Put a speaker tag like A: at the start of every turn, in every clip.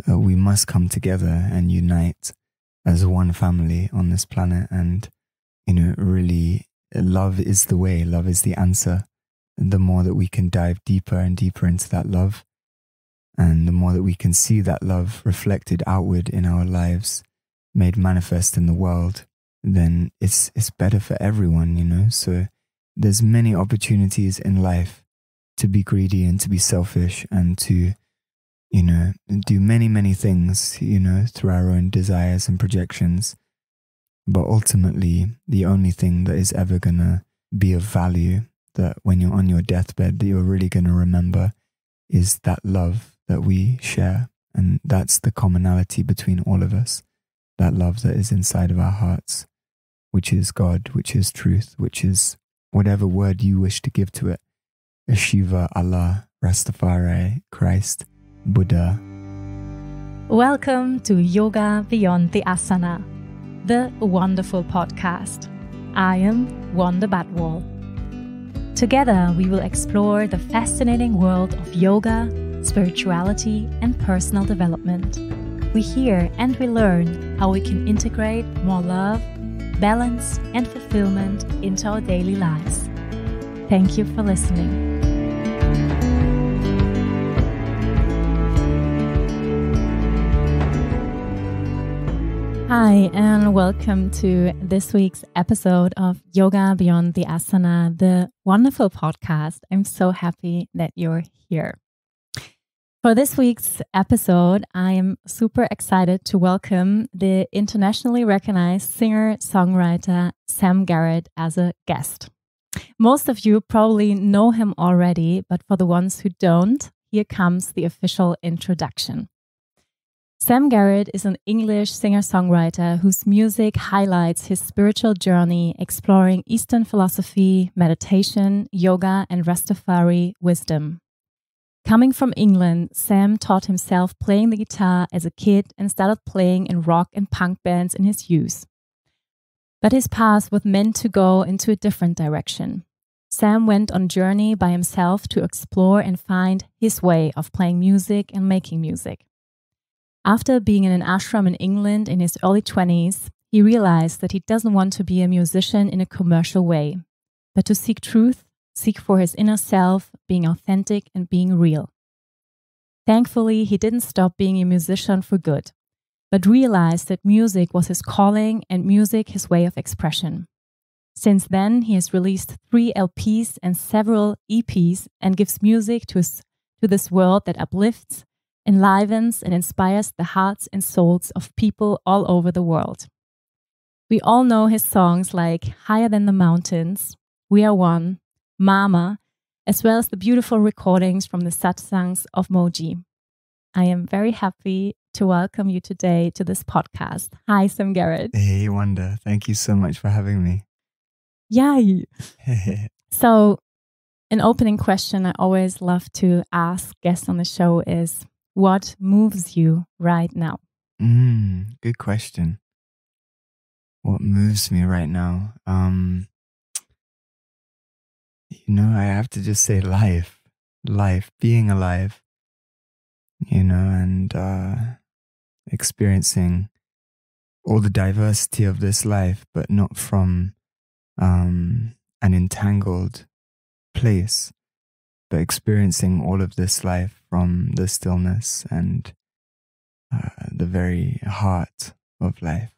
A: we must come together and unite as one family on this planet. And, really, love is the way, love is the answer. And the more that we can dive deeper and deeper into that love, and the more that we can see that love reflected outward in our lives, made manifest in the world, then it's better for everyone, So there's many opportunities in life to be greedy and to be selfish and to, do many, many things, through our own desires and projections. But ultimately, the only thing that is ever going to be of value, that when you're on your deathbed, that you're really going to remember, is that love that we share. And that's the commonality between all of us, that love that is inside of our hearts, which is God, which is truth, which is whatever word you wish to give to it. Shiva, Allah, Rastafari, Christ, Buddha.
B: Welcome to Yoga Beyond the Asana, the Wandaful podcast. I am Wanda Batwall. Together, we will explore the fascinating world of yoga, spirituality, and personal development. We hear and we learn how we can integrate more love, balance, and fulfillment into our daily lives. Thank you for listening. Hi, and welcome to this week's episode of Yoga Beyond the Asana, the Wandaful podcast. I'm so happy that you're here. For this week's episode, I am super excited to welcome the internationally recognized singer-songwriter Sam Garrett as a guest. Most of you probably know him already, but for the ones who don't, here comes the official introduction. Sam Garrett is an English singer-songwriter whose music highlights his spiritual journey exploring Eastern philosophy, meditation, yoga, and Rastafari wisdom. Coming from England, Sam taught himself playing the guitar as a kid and started playing in rock and punk bands in his youth. But his path was meant to go into a different direction. Sam went on a journey by himself to explore and find his way of playing music and making music. After being in an ashram in England in his early 20s, he realized that he doesn't want to be a musician in a commercial way, but to seek truth, seek for his inner self, being authentic and being real. Thankfully, he didn't stop being a musician for good, but realized that music was his calling and music his way of expression. Since then, he has released 3 LPs and several EPs and gives music to this world that uplifts, enlivens, and inspires the hearts and souls of people all over the world. We all know his songs like Higher Than the Mountains, We Are One, Mama, as well as the beautiful recordings from the satsangs of Mooji. I am very happy to welcome you today to this podcast. Hi, Sam Garrett.
A: Hey, Wanda. Thank you so much for having me.
B: Yay! So, an opening question I always love to ask guests on the show is, what moves you right now?
A: Good question. What moves me right now? I have to just say life, being alive, and experiencing all the diversity of this life, but not from an entangled place, but experiencing all of this life from the stillness and the very heart of life.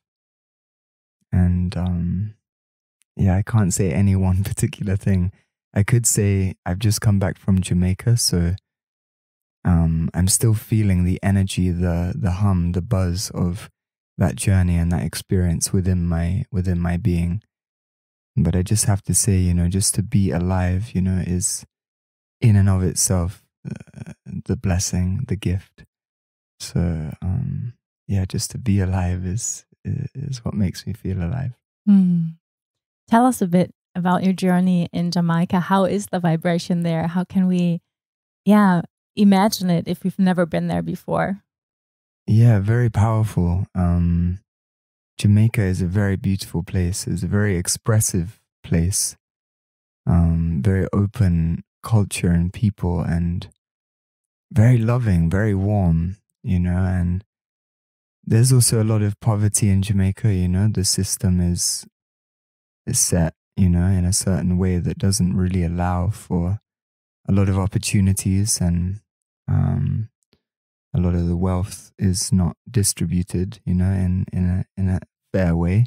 A: And I can't say any one particular thing. I could say I've just come back from Jamaica, so I'm still feeling the energy, the hum, the buzz of that journey and that experience within my being. But I just have to say, just to be alive, is in and of itself the blessing, the gift. So just to be alive is what makes me feel alive.
B: Tell us a bit about your journey in Jamaica. How is the vibration there? How can we imagine it if we've never been there before?
A: Yeah, very powerful. Jamaica is a very beautiful place. It's a very expressive place. Very open culture and people, and very loving, very warm. and there's also a lot of poverty in Jamaica. The system is set, in a certain way that doesn't really allow for a lot of opportunities, and a lot of the wealth is not distributed, in a fair way.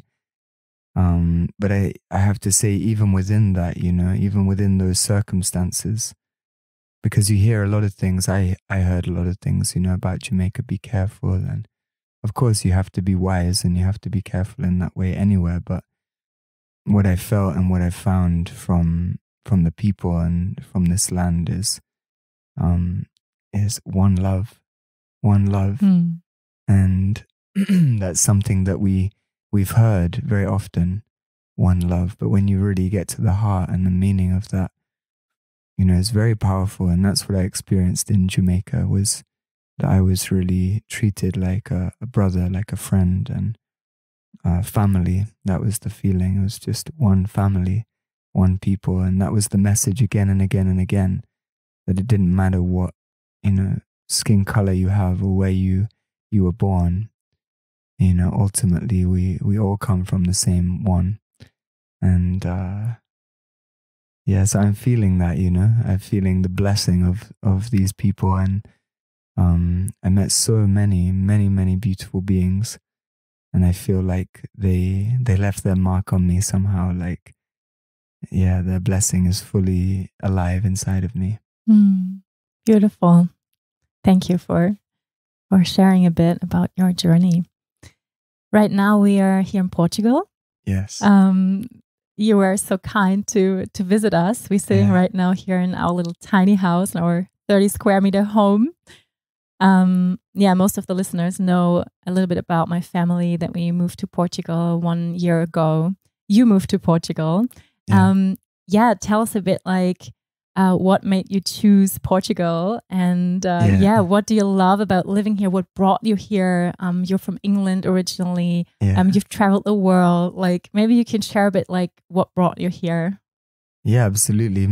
A: But I have to say, even within that, even within those circumstances, because you hear a lot of things, I heard a lot of things, about Jamaica, be careful. And of course you have to be wise and you have to be careful in that way anywhere. But what I felt and what I found from the people and from this land is one love. And that's something that we've heard very often, one love. But when you really get to the heart and the meaning of that, it's very powerful. And that's what I experienced in Jamaica, was that I was really treated like a brother, like a friend, and family. That was the feeling. It was just one family, one people. And that was the message again and again and again, that it didn't matter what, skin color you have or where you were born. Ultimately we all come from the same one. And so I'm feeling that, I'm feeling the blessing of these people. And I met so many beautiful beings, and I feel like they left their mark on me somehow. Like, their blessing is fully alive inside of me.
B: Beautiful. Thank you for sharing a bit about your journey. Right now we are here in Portugal.
A: Yes.
B: You were so kind to visit us. We're sitting right now here in our little tiny house, in our 30 square meter home. Most of the listeners know a little bit about my family, that we moved to Portugal 1 year ago. You moved to Portugal. Tell us a bit, like, what made you choose Portugal, and what do you love about living here? What brought you here? You're from England originally. You've traveled the world. Like, maybe you can share a bit, like, what brought you here.
A: Yeah, absolutely.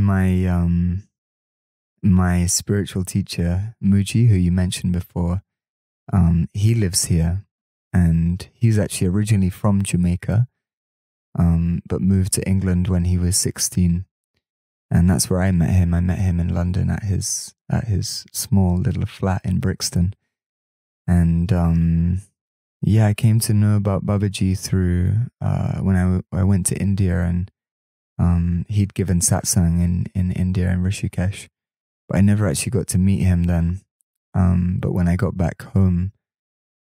A: My spiritual teacher, Mooji, who you mentioned before, he lives here, and he's actually originally from Jamaica, but moved to England when he was 16. And that's where I met him. I met him in London at his small little flat in Brixton. And I came to know about Babaji through when I went to India, and he'd given satsang in India, in Rishikesh. But I never actually got to meet him then. But when I got back home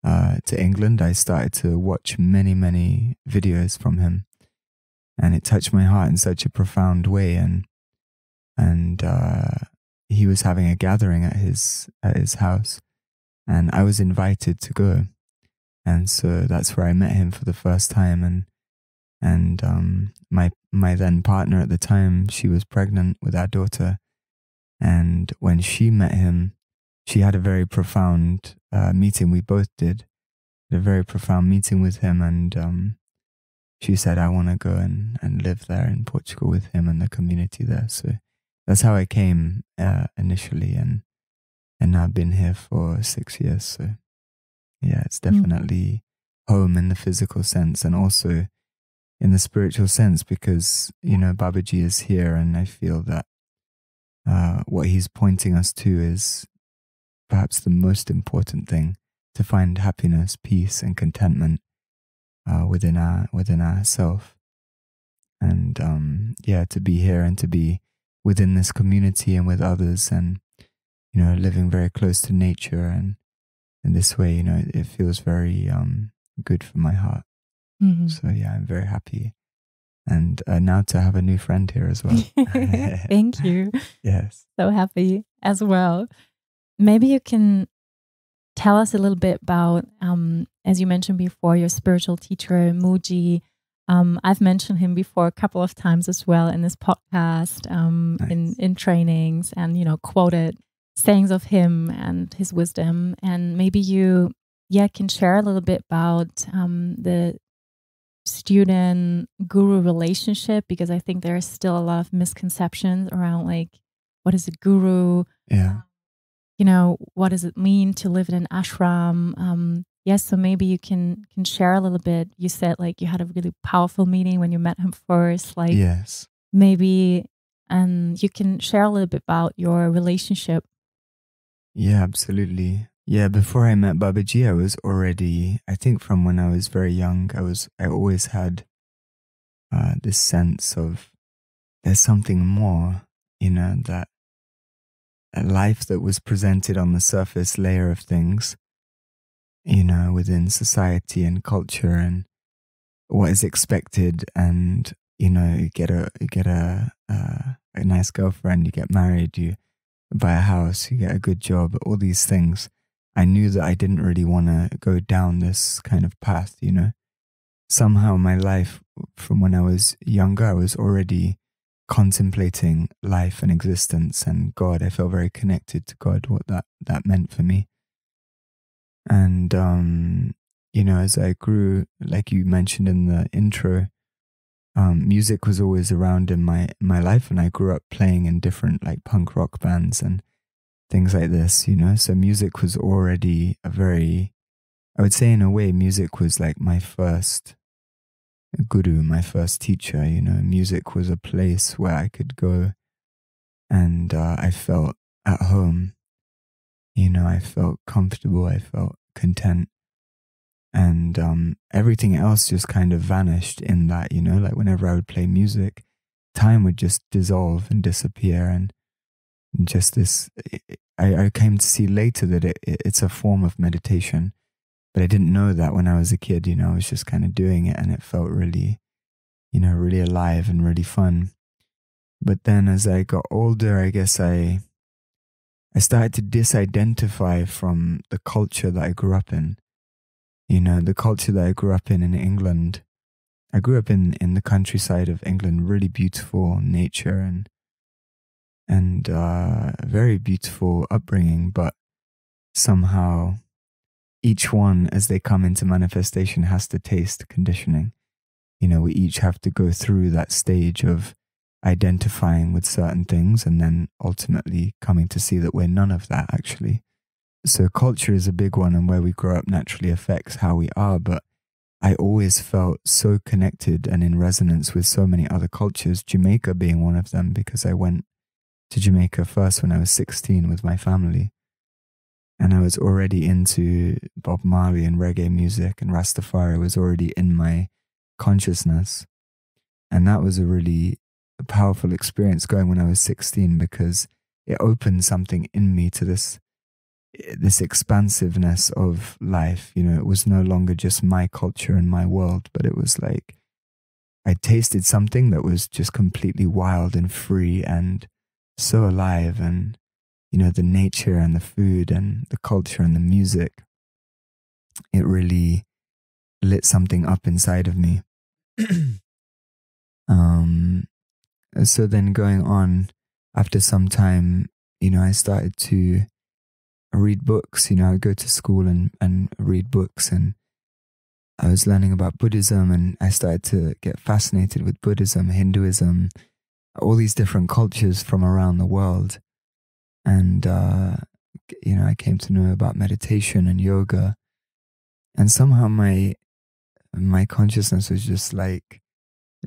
A: to England, I started to watch many videos from him, and it touched my heart in such a profound way. And he was having a gathering at his house, and I was invited to go. And so that's where I met him for the first time. And my then partner at the time, she was pregnant with our daughter. And when she met him, she had a very profound meeting. We both did a very profound meeting with him. And she said, I want to go and live there in Portugal with him and the community there. So that's how I came initially, and now I've been here for 6 years. So it's definitely home in the physical sense, and also in the spiritual sense, because Babaji is here, and I feel that what he's pointing us to is perhaps the most important thing, to find happiness, peace, and contentment within ourself, and to be here and to be within this community and with others, and living very close to nature, and in this way, it feels very good for my heart. So I'm very happy, and now to have a new friend here as well.
B: Thank you.
A: Yes,
B: so happy as well. Maybe you can tell us a little bit about, as you mentioned before, your spiritual teacher, Mooji. I've mentioned him before a couple of times as well in this podcast, nice. in trainings, and quoted sayings of him and his wisdom. And maybe you can share a little bit about the student guru relationship, because I think there is still a lot of misconceptions around, like, what is a guru? what does it mean to live in an ashram? Yes, so maybe you can share a little bit. You said like you had a really powerful meeting when you met him first. Like,
A: yes,
B: maybe, and you can share a little bit about your relationship.
A: Yeah, absolutely. Yeah, before I met Babaji, I was already, I think from when I was very young, I always had this sense of there's something more, that a life that was presented on the surface layer of things, within society and culture and what is expected, and you get a nice girlfriend, you get married, you buy a house, you get a good job, all these things. I knew that I didn't really want to go down this kind of path, Somehow my life from when I was younger, I was already contemplating life and existence and God. I felt very connected to God, what that meant for me. And, as I grew, like you mentioned in the intro, music was always around in my life, and I grew up playing in different like punk rock bands and things like this, So music was already I would say in a way, music was like my first guru, my first teacher, Music was a place where I could go and I felt at home, I felt comfortable, I felt content. And everything else just kind of vanished in that, like whenever I would play music, time would just dissolve and disappear. And just this, I came to see later that it's a form of meditation. But I didn't know that when I was a kid, I was just kind of doing it and it felt really, really alive and really fun. But then as I got older, I guess I started to disidentify from the culture that I grew up in. The culture that I grew up in England. I grew up in the countryside of England, really beautiful nature and very beautiful upbringing, but somehow each one, as they come into manifestation, has to taste conditioning. We each have to go through that stage of identifying with certain things and then ultimately coming to see that we're none of that, actually. So culture is a big one, and where we grow up naturally affects how we are. But I always felt so connected and in resonance with so many other cultures, Jamaica being one of them, because I went to Jamaica first when I was 16 with my family. And I was already into Bob Marley and reggae music, and Rastafari was already in my consciousness. And that was a really powerful experience going when I was 16, because it opened something in me to this expansiveness of life. It was no longer just my culture and my world, but it was like I tasted something that was just completely wild and free and so alive. And the nature and the food and the culture and the music, it really lit something up inside of me. So then going on, after some time, I started to read books. I would go to school and read books, and I was learning about Buddhism, and I started to get fascinated with Buddhism, Hinduism, all these different cultures from around the world. And, I came to know about meditation and yoga. And somehow my consciousness was just like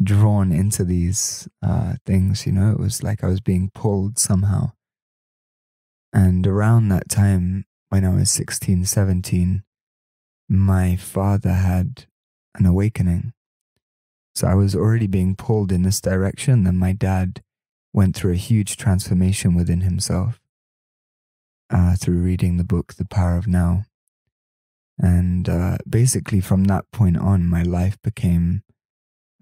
A: drawn into these things, It was like I was being pulled somehow. And around that time, when I was 16, 17, my father had an awakening. So I was already being pulled in this direction. Then my dad went through a huge transformation within himself. Through reading the book, The Power of Now. And basically from that point on, my life became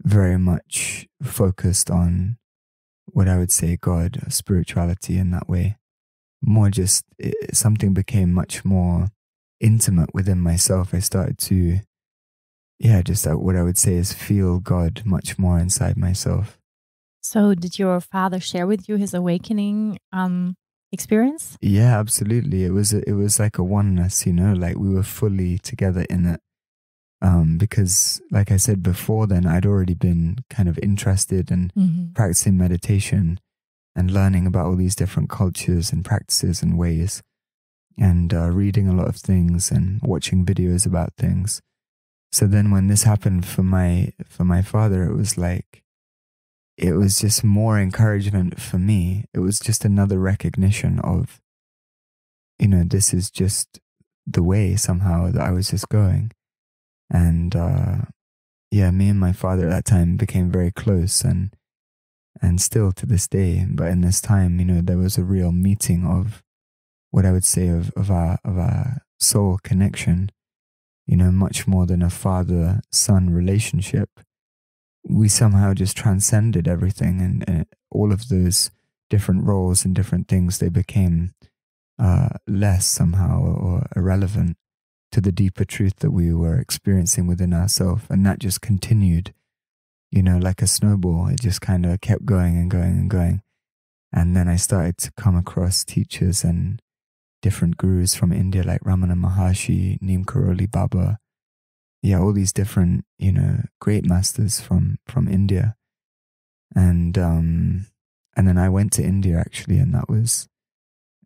A: very much focused on what I would say God, spirituality in that way. More just, something became much more intimate within myself. I started to, just what I would say is feel God much more inside myself.
B: So did your father share with you his awakening experience?
A: Yeah, absolutely. It was like a oneness, like we were fully together in it. Because like I said before, then I'd already been kind of interested in practicing meditation and learning about all these different cultures and practices and ways. and reading a lot of things and watching videos about things. So then when this happened for my father, it was just more encouragement for me. It was just another recognition of, this is just the way somehow that I was just going. And me and my father at that time became very close, and still to this day. But in this time, there was a real meeting of what I would say of our soul connection, much more than a father-son relationship. We somehow just transcended everything, and all of those different roles and different things, they became less somehow or irrelevant to the deeper truth that we were experiencing within ourselves. And that just continued, like a snowball. It just kind of kept going and going and going. And then I started to come across teachers and different gurus from India, like Ramana Maharshi, Neem Karoli Baba. Yeah, all these different, great masters from India. And then I went to India actually, and that was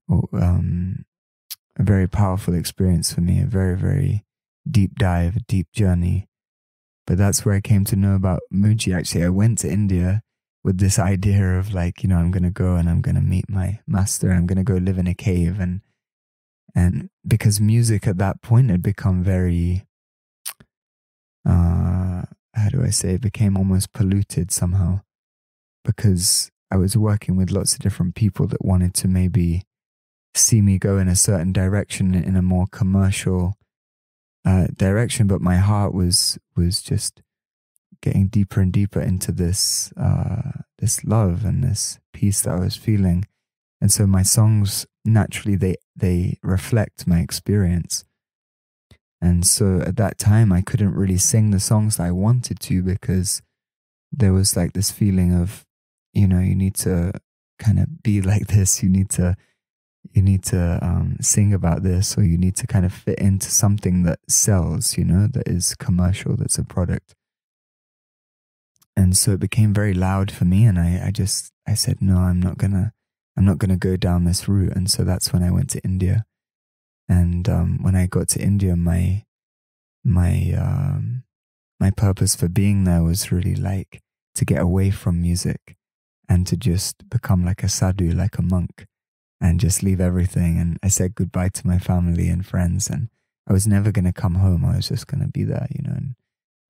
A: a very powerful experience for me, a very, very deep dive, a deep journey. But that's where I came to know about Mooji. Actually, I went to India with this idea of I'm going to go and I'm going to meet my master. I'm going to go live in a cave. And because music at that point had become very, it became almost polluted somehow, because I was working with lots of different people that wanted to maybe see me go in a certain direction, in a more commercial direction, but my heart was just getting deeper and deeper into this love and this peace that I was feeling. And so my songs, naturally, they reflect my experience. And so at that time, I couldn't really sing the songs that I wanted to, because there was this feeling of, you need to kind of be like this. You need to sing about this, or you need to kind of fit into something that sells, that is commercial, that's a product. And so it became very loud for me, and I said, no, I'm not gonna go down this route. And so that's when I went to India. And when I got to India, my purpose for being there was really to get away from music and to just become like a sadhu, like a monk, and just leave everything. And I said goodbye to my family and friends, and I was never going to come home. I was just going to be there, and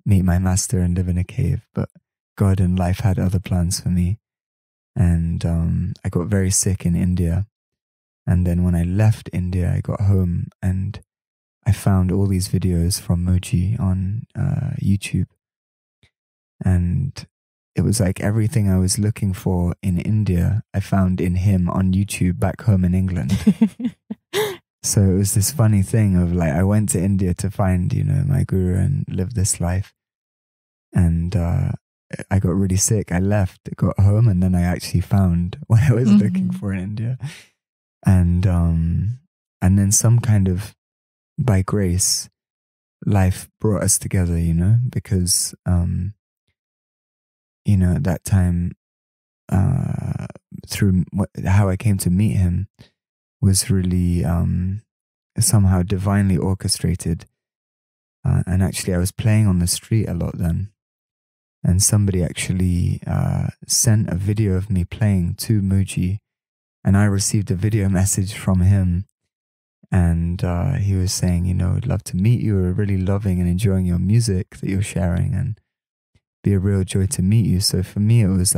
A: meet my master and live in a cave. But God and life had other plans for me. And I got very sick in India. And then when I left India, I got home and I found all these videos from Mooji on YouTube. And it was like everything I was looking for in India, I found in him on YouTube back home in England. So it was this funny thing of I went to India to find, my guru and live this life. And I got really sick. I left, got home, and then I actually found what I was looking for in India. And then some kind of, by grace, life brought us together, because, at that time, through how I came to meet him was really somehow divinely orchestrated. And actually, I was playing on the street a lot then. And somebody actually sent a video of me playing to Mooji. And I received a video message from him. And he was saying, I'd love to meet you. We're really loving and enjoying your music that you're sharing, and be a real joy to meet you. So for me, it was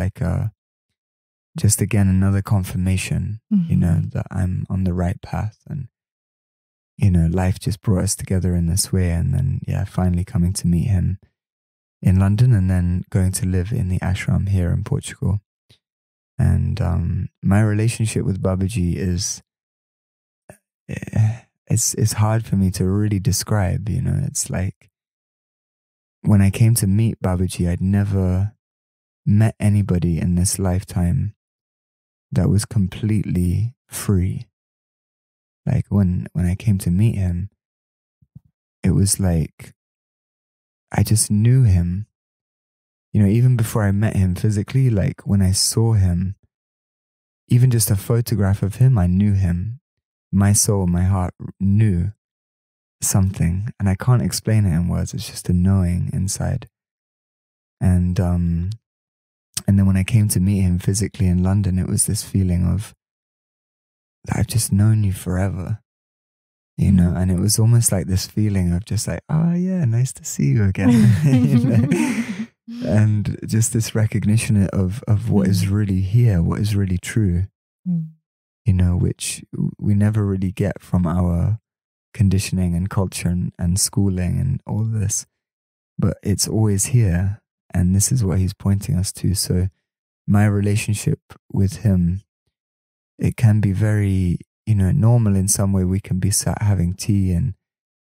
A: just again, another confirmation, that I'm on the right path. And, life just brought us together in this way. And then, finally coming to meet him in London, and then going to live in the ashram here in Portugal. And my relationship with Babaji it's hard for me to really describe. It's like when I came to meet Babaji, I'd never met anybody in this lifetime that was completely free. Like when I came to meet him, it was like I just knew him. Even before I met him physically, when I saw him, even just a photograph of him, I knew him. my soul, my heart knew something, and I can't explain it in words. It's just a knowing inside. And then when I came to meet him physically in London, it was this feeling of, I've just known you forever, you know, and it was almost like this feeling of just like, oh yeah, nice to see you again. You know? And just this recognition of what is really here, what is really true, you know, which we never really get from our conditioning and culture and schooling and all this, but it's always here, and this is what he's pointing us to. So my relationship with him, it can be very, you know, normal in some way. We can be sat having tea and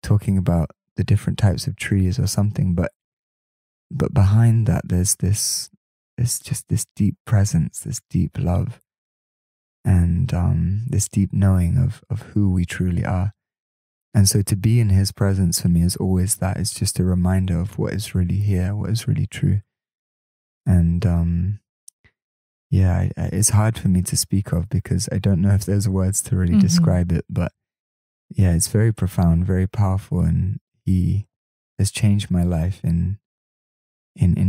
A: talking about the different types of trees or something, but behind that there's just this deep presence, this deep love, and this deep knowing of who we truly are. And so to be in his presence for me is always that. It's just a reminder of what is really here, what is really true. And yeah, it's hard for me to speak of because I don't know if there's words to really describe it. But yeah, it's very profound, very powerful, and he has changed my life in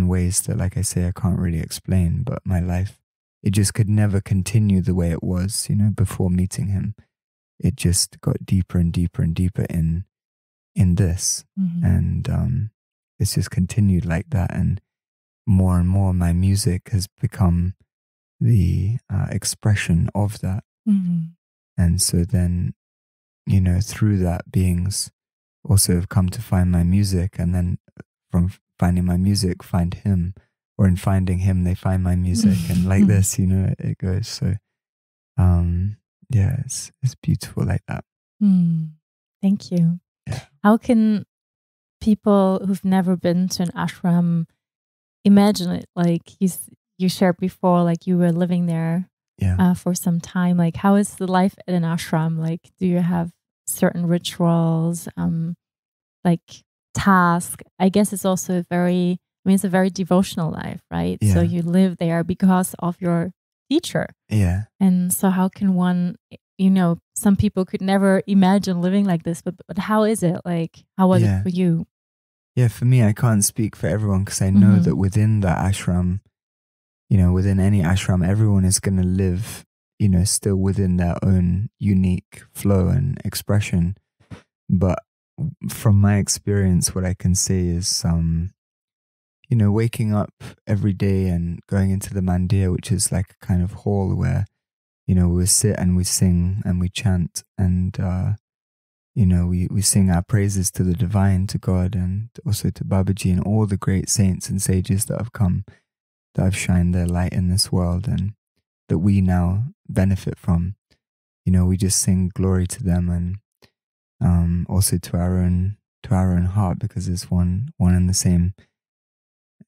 A: ways that, like I say, I can't really explain. But my life, it just could never continue the way it was, you know, before meeting him. It just got deeper and deeper and deeper in this. And it's just continued like that. And more my music has become the expression of that. And so then, you know, through that, beings also have come to find my music, and then from finding my music, find him, or in finding him, they find my music. And like this, you know, it goes. So yeah, it's beautiful like that.
B: Thank you.
A: Yeah.
B: How can people who've never been to an ashram imagine it? Like you shared before, like you were living there for some time. Like, how is the life at an ashram? Like, do you have certain rituals, like tasks? I guess it's also it's a very devotional life, right?
A: Yeah.
B: So you live there because of your teacher.
A: Yeah.
B: And so how can one, you know, some people could never imagine living like this, but how is it? Like, how was it for you?
A: Yeah, for me, I can't speak for everyone because I know that within that ashram, you know, within any ashram, everyone is going to live, you know, still within their own unique flow and expression. But from my experience, what I can say is, you know, waking up every day and going into the mandir, which is like a kind of hall where, you know, we sit and we sing and we chant, and, you know, we sing our praises to the divine, to God, and also to Babaji and all the great saints and sages that have come, that have shined their light in this world and that we now benefit from. You know, we just sing glory to them, and also to our own heart, because it's one and the same.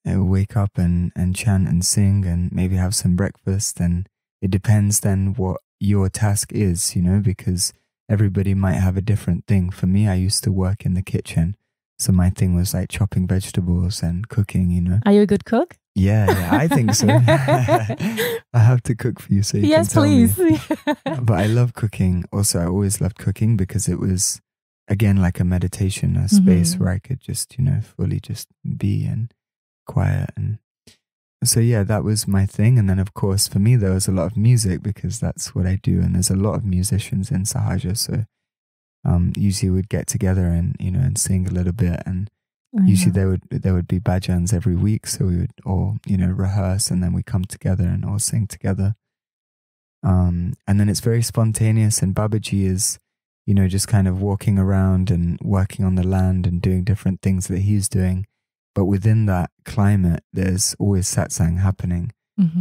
A: Wake up and chant and sing and maybe have some breakfast, and it depends then what your task is, you know, because everybody might have a different thing. For me, I used to work in the kitchen, so my thing was like chopping vegetables and cooking, you know.
B: Are you a good cook?
A: Yeah, I think so. I have to cook for you so you can tell
B: please.
A: me. But I love cooking. Also, I always loved cooking because it was, again, like a meditation, a space where I could just, you know, fully just be and quiet. And so yeah, that was my thing. And then of course for me there was a lot of music because that's what I do, and there's a lot of musicians in Sahaja, so usually we'd get together and, you know, and sing a little bit, and usually there would be bhajans every week, so we would all, you know, rehearse, and then we come together and all sing together, and then it's very spontaneous, and Babaji is, you know, just kind of walking around and working on the land and doing different things that he's doing. But within that climate, there's always satsang happening.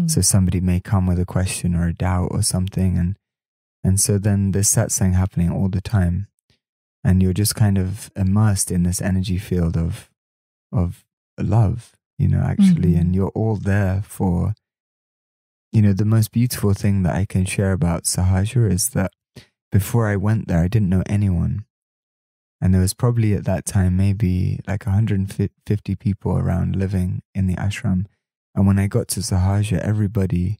A: So somebody may come with a question or a doubt or something. And so then there's satsang happening all the time. And you're just kind of immersed in this energy field of love, you know, actually. And you're all there for, you know, the most beautiful thing that I can share about Sahaja is that before I went there, I didn't know anyone. And there was probably at that time maybe like 150 people around living in the ashram. And when I got to Sahaja, everybody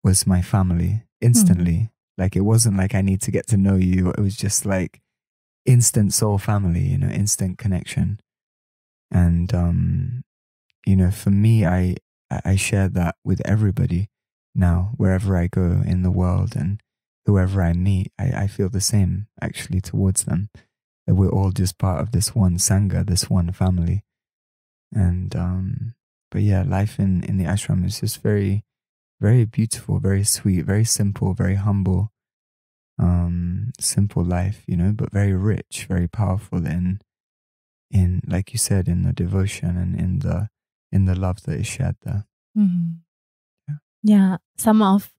A: was my family instantly. Like, it wasn't like I need to get to know you. It was just like instant soul family, you know, instant connection. And, you know, for me, I share that with everybody now, wherever I go in the world, and whoever I meet, I feel the same actually towards them. That we're all just part of this one Sangha, this one family. And, but yeah, life in the ashram is just very, very beautiful, very sweet, very simple, very humble. Simple life, you know, but very rich, very powerful in like you said, in the devotion and in the love that is shared there.
B: Yeah, some of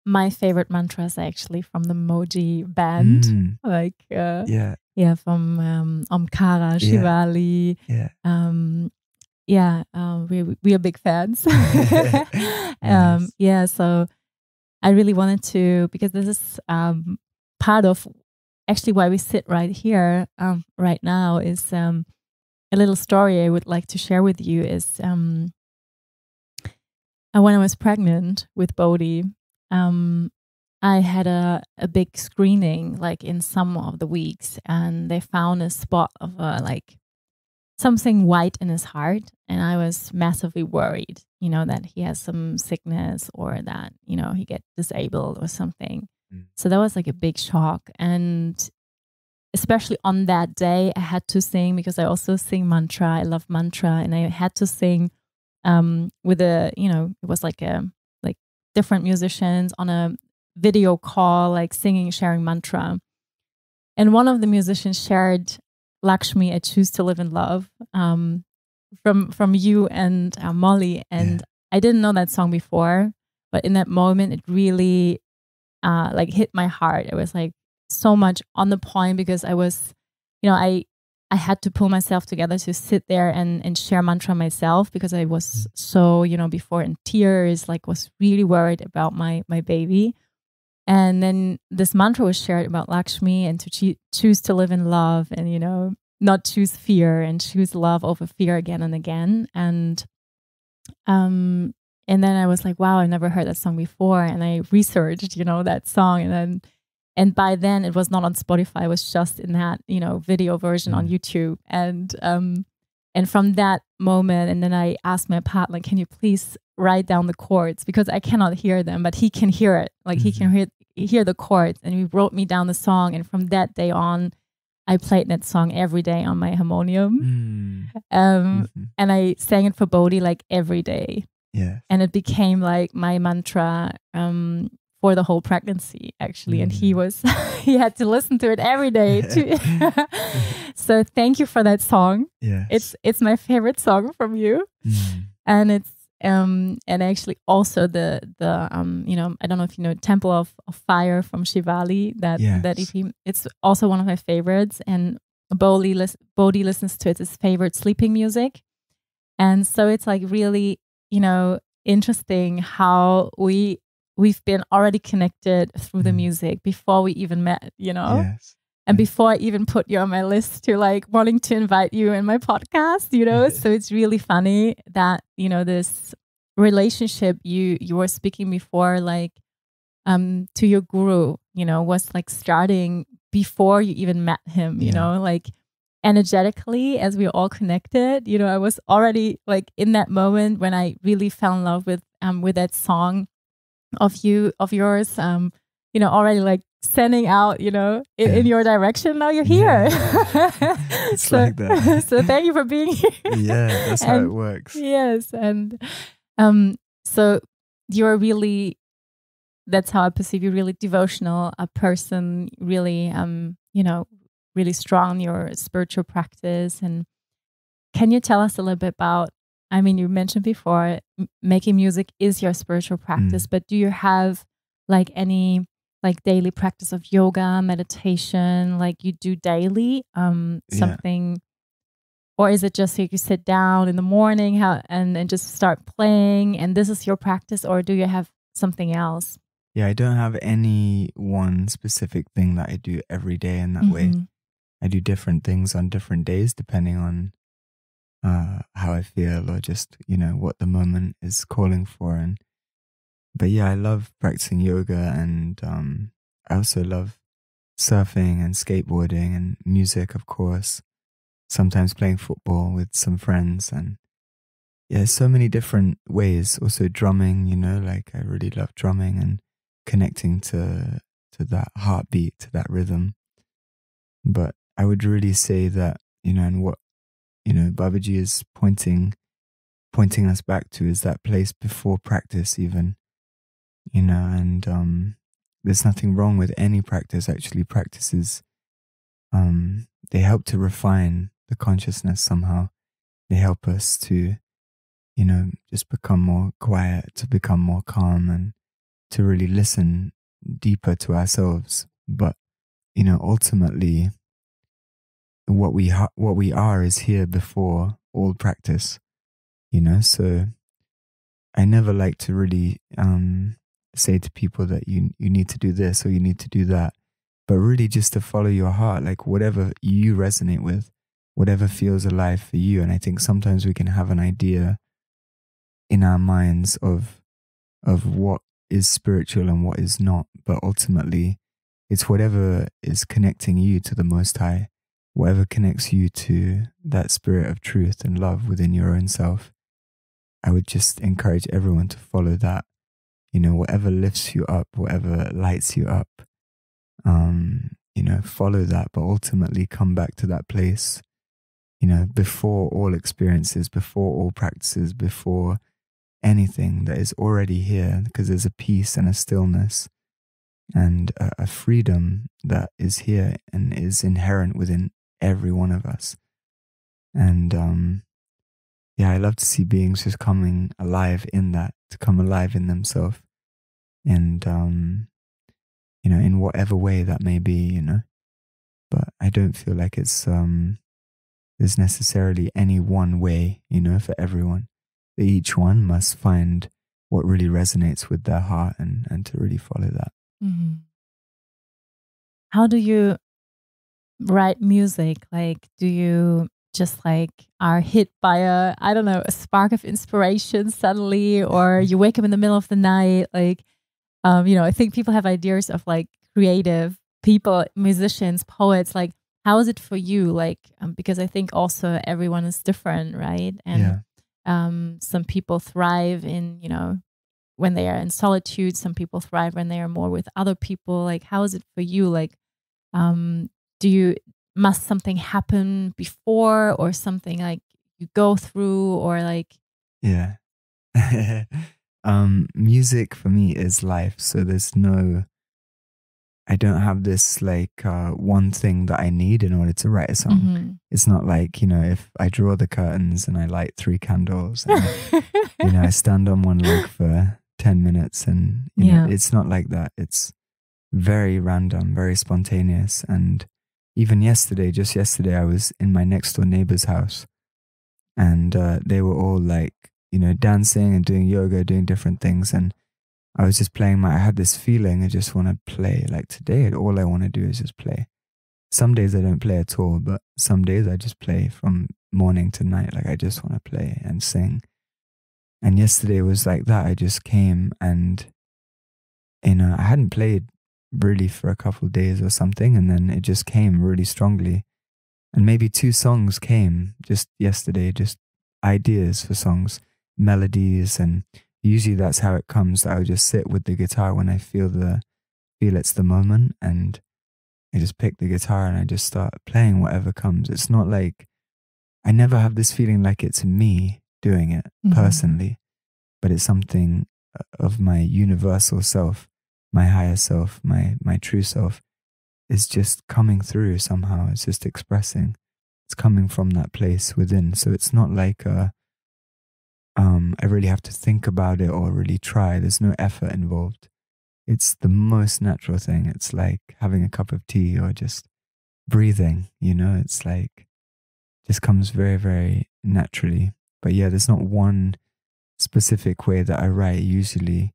B: my favorite mantras are actually from the Mooji band, like from Omkara, Shivali. We are big fans. So I really wanted to, because this is part of actually why we sit right here right now, is a little story I would like to share with you. Is when I was pregnant with Bodhi, I had a big screening like in some of the weeks, and they found a spot of like something white in his heart, and I was massively worried, you know, that he has some sickness or that, you know, he get disabled or something. So that was like a big shock. And especially on that day, I had to sing, because I also sing mantra. I love mantra, and I had to sing with a, you know, it was like different musicians on a video call, like singing, sharing mantra. And one of the musicians shared Lakshmi, I Choose to Live in Love, from you and Molly. And I didn't know that song before, but in that moment, it really like hit my heart. It was like so much on the point, because I was, you know, I had to pull myself together to sit there and share mantra myself, because I was so, you know, before in tears, like was really worried about my baby. And then this mantra was shared about Lakshmi, and to choose to live in love, and, you know, not choose fear, and choose love over fear again and again. And then I was like, wow, I never heard that song before. And I researched, you know, that song. And by then it was not on Spotify. It was just in that, you know, video version on YouTube. And from that moment, and then I asked my partner, can you please write down the chords? Because I cannot hear them, but he can hear it. Like he can hear the chords. And he wrote me down the song. And from that day on, I played that song every day on my harmonium. And I sang it for Bodhi like every day.
A: Yeah.
B: And it became like my mantra for the whole pregnancy, actually. And he had to listen to it every day too. So thank you for that song.
A: Yes.
B: It's my favorite song from you. And it's and actually also the you know, I don't know if you know Temple of Fire from Shivali, that EP. It's also one of my favorites, and Bodhi listens to it as favorite sleeping music. And so it's like really, you know, interesting how we've been already connected through the music before we even met, you know.
A: Yes.
B: And before I even put you on my list to like wanting to invite you in my podcast, you know. So it's really funny that, you know, this relationship you were speaking before, like to your guru, you know, was like starting before you even met him, you know, like energetically, as we are all connected, you know. I was already like in that moment when I really fell in love with that song of yours, you know, already like sending out, you know, in your direction. Now you're here.
A: It's so, like that.
B: So thank you for being here.
A: Yeah, that's how it works.
B: Yes. And so you're really, that's how I perceive you, really devotional, a person, really, you know, really strong in your spiritual practice. And can you tell us a little bit about, I mean, you mentioned before, making music is your spiritual practice, but do you have like any like daily practice of yoga, meditation, like you do daily, something, or is it just like you sit down in the morning and just start playing and this is your practice, or do you have something else?
A: Yeah, I don't have any one specific thing that I do every day in that way. I do different things on different days depending on how I feel, or just, you know, what the moment is calling for. But yeah, I love practicing yoga, and I also love surfing and skateboarding and music, of course. Sometimes playing football with some friends, and yeah, so many different ways. Also drumming, like I really love drumming and connecting to that heartbeat, to that rhythm. But I would really say that, and what, Babaji is pointing us back to is that place before practice even, and there's nothing wrong with any practice. Actually, practices, they help to refine the consciousness somehow. They help us to, just become more quiet, to become more calm, and to really listen deeper to ourselves. But, ultimately, what we are is here before all practice, so I never like to really say to people that you need to do this or you need to do that, but really just to follow your heart, like whatever you resonate with, whatever feels alive for you. And I think sometimes we can have an idea in our minds of what is spiritual and what is not, but ultimately it's whatever is connecting you to the Most High, whatever connects you to that spirit of truth and love within your own self. I would just encourage everyone to follow that, whatever lifts you up, whatever lights you up, follow that, but ultimately come back to that place, before all experiences, before all practices, before anything that is already here, because there's a peace and a stillness and a freedom that is here and is inherent within every one of us. And yeah, I love to see beings just coming alive in that, to come alive in themselves, and in whatever way that may be, but I don't feel like it's there's necessarily any one way, for everyone. Each one must find what really resonates with their heart and to really follow that.
B: Mm-hmm. How do you write music? Like, do you just are hit by a spark of inspiration suddenly, or you wake up in the middle of the night? I think people have ideas of creative people, musicians, poets. How is it for you? Because I think also everyone is different, right? And some people thrive in, when they are in solitude. Some people thrive when they are more with other people. How is it for you? Must something happen before, or something you go through, or
A: Yeah. Music for me is life. So I don't have this one thing that I need in order to write a song.
B: Mm-hmm.
A: It's not if I draw the curtains and I light 3 candles and I stand on one leg for 10 minutes and it's not like that. It's very random, very spontaneous. And even just yesterday, I was in my next door neighbor's house, and they were all dancing and doing yoga, doing different things. And I was just playing I had this feeling I just want to play. Today, all I want to do is just play. Some days I don't play at all, but some days I just play from morning to night. I just want to play and sing. And yesterday was like that. I just came and, I hadn't played really for a couple of days or something. And then it just came really strongly. And maybe 2 songs came just yesterday, just ideas for songs, melodies. And usually that's how it comes. I would just sit with the guitar when I feel it's the moment. And I just pick the guitar and I just start playing whatever comes. It's not I never have this feeling like it's me doing it personally, but it's something of my universal self, my higher self, my true self is just coming through somehow. It's just expressing. It's coming from that place within. So it's not I really have to think about it or really try. There's no effort involved. It's the most natural thing. It's like having a cup of tea or just breathing, it's just comes very, very naturally. But yeah, there's not one specific way that I write. Usually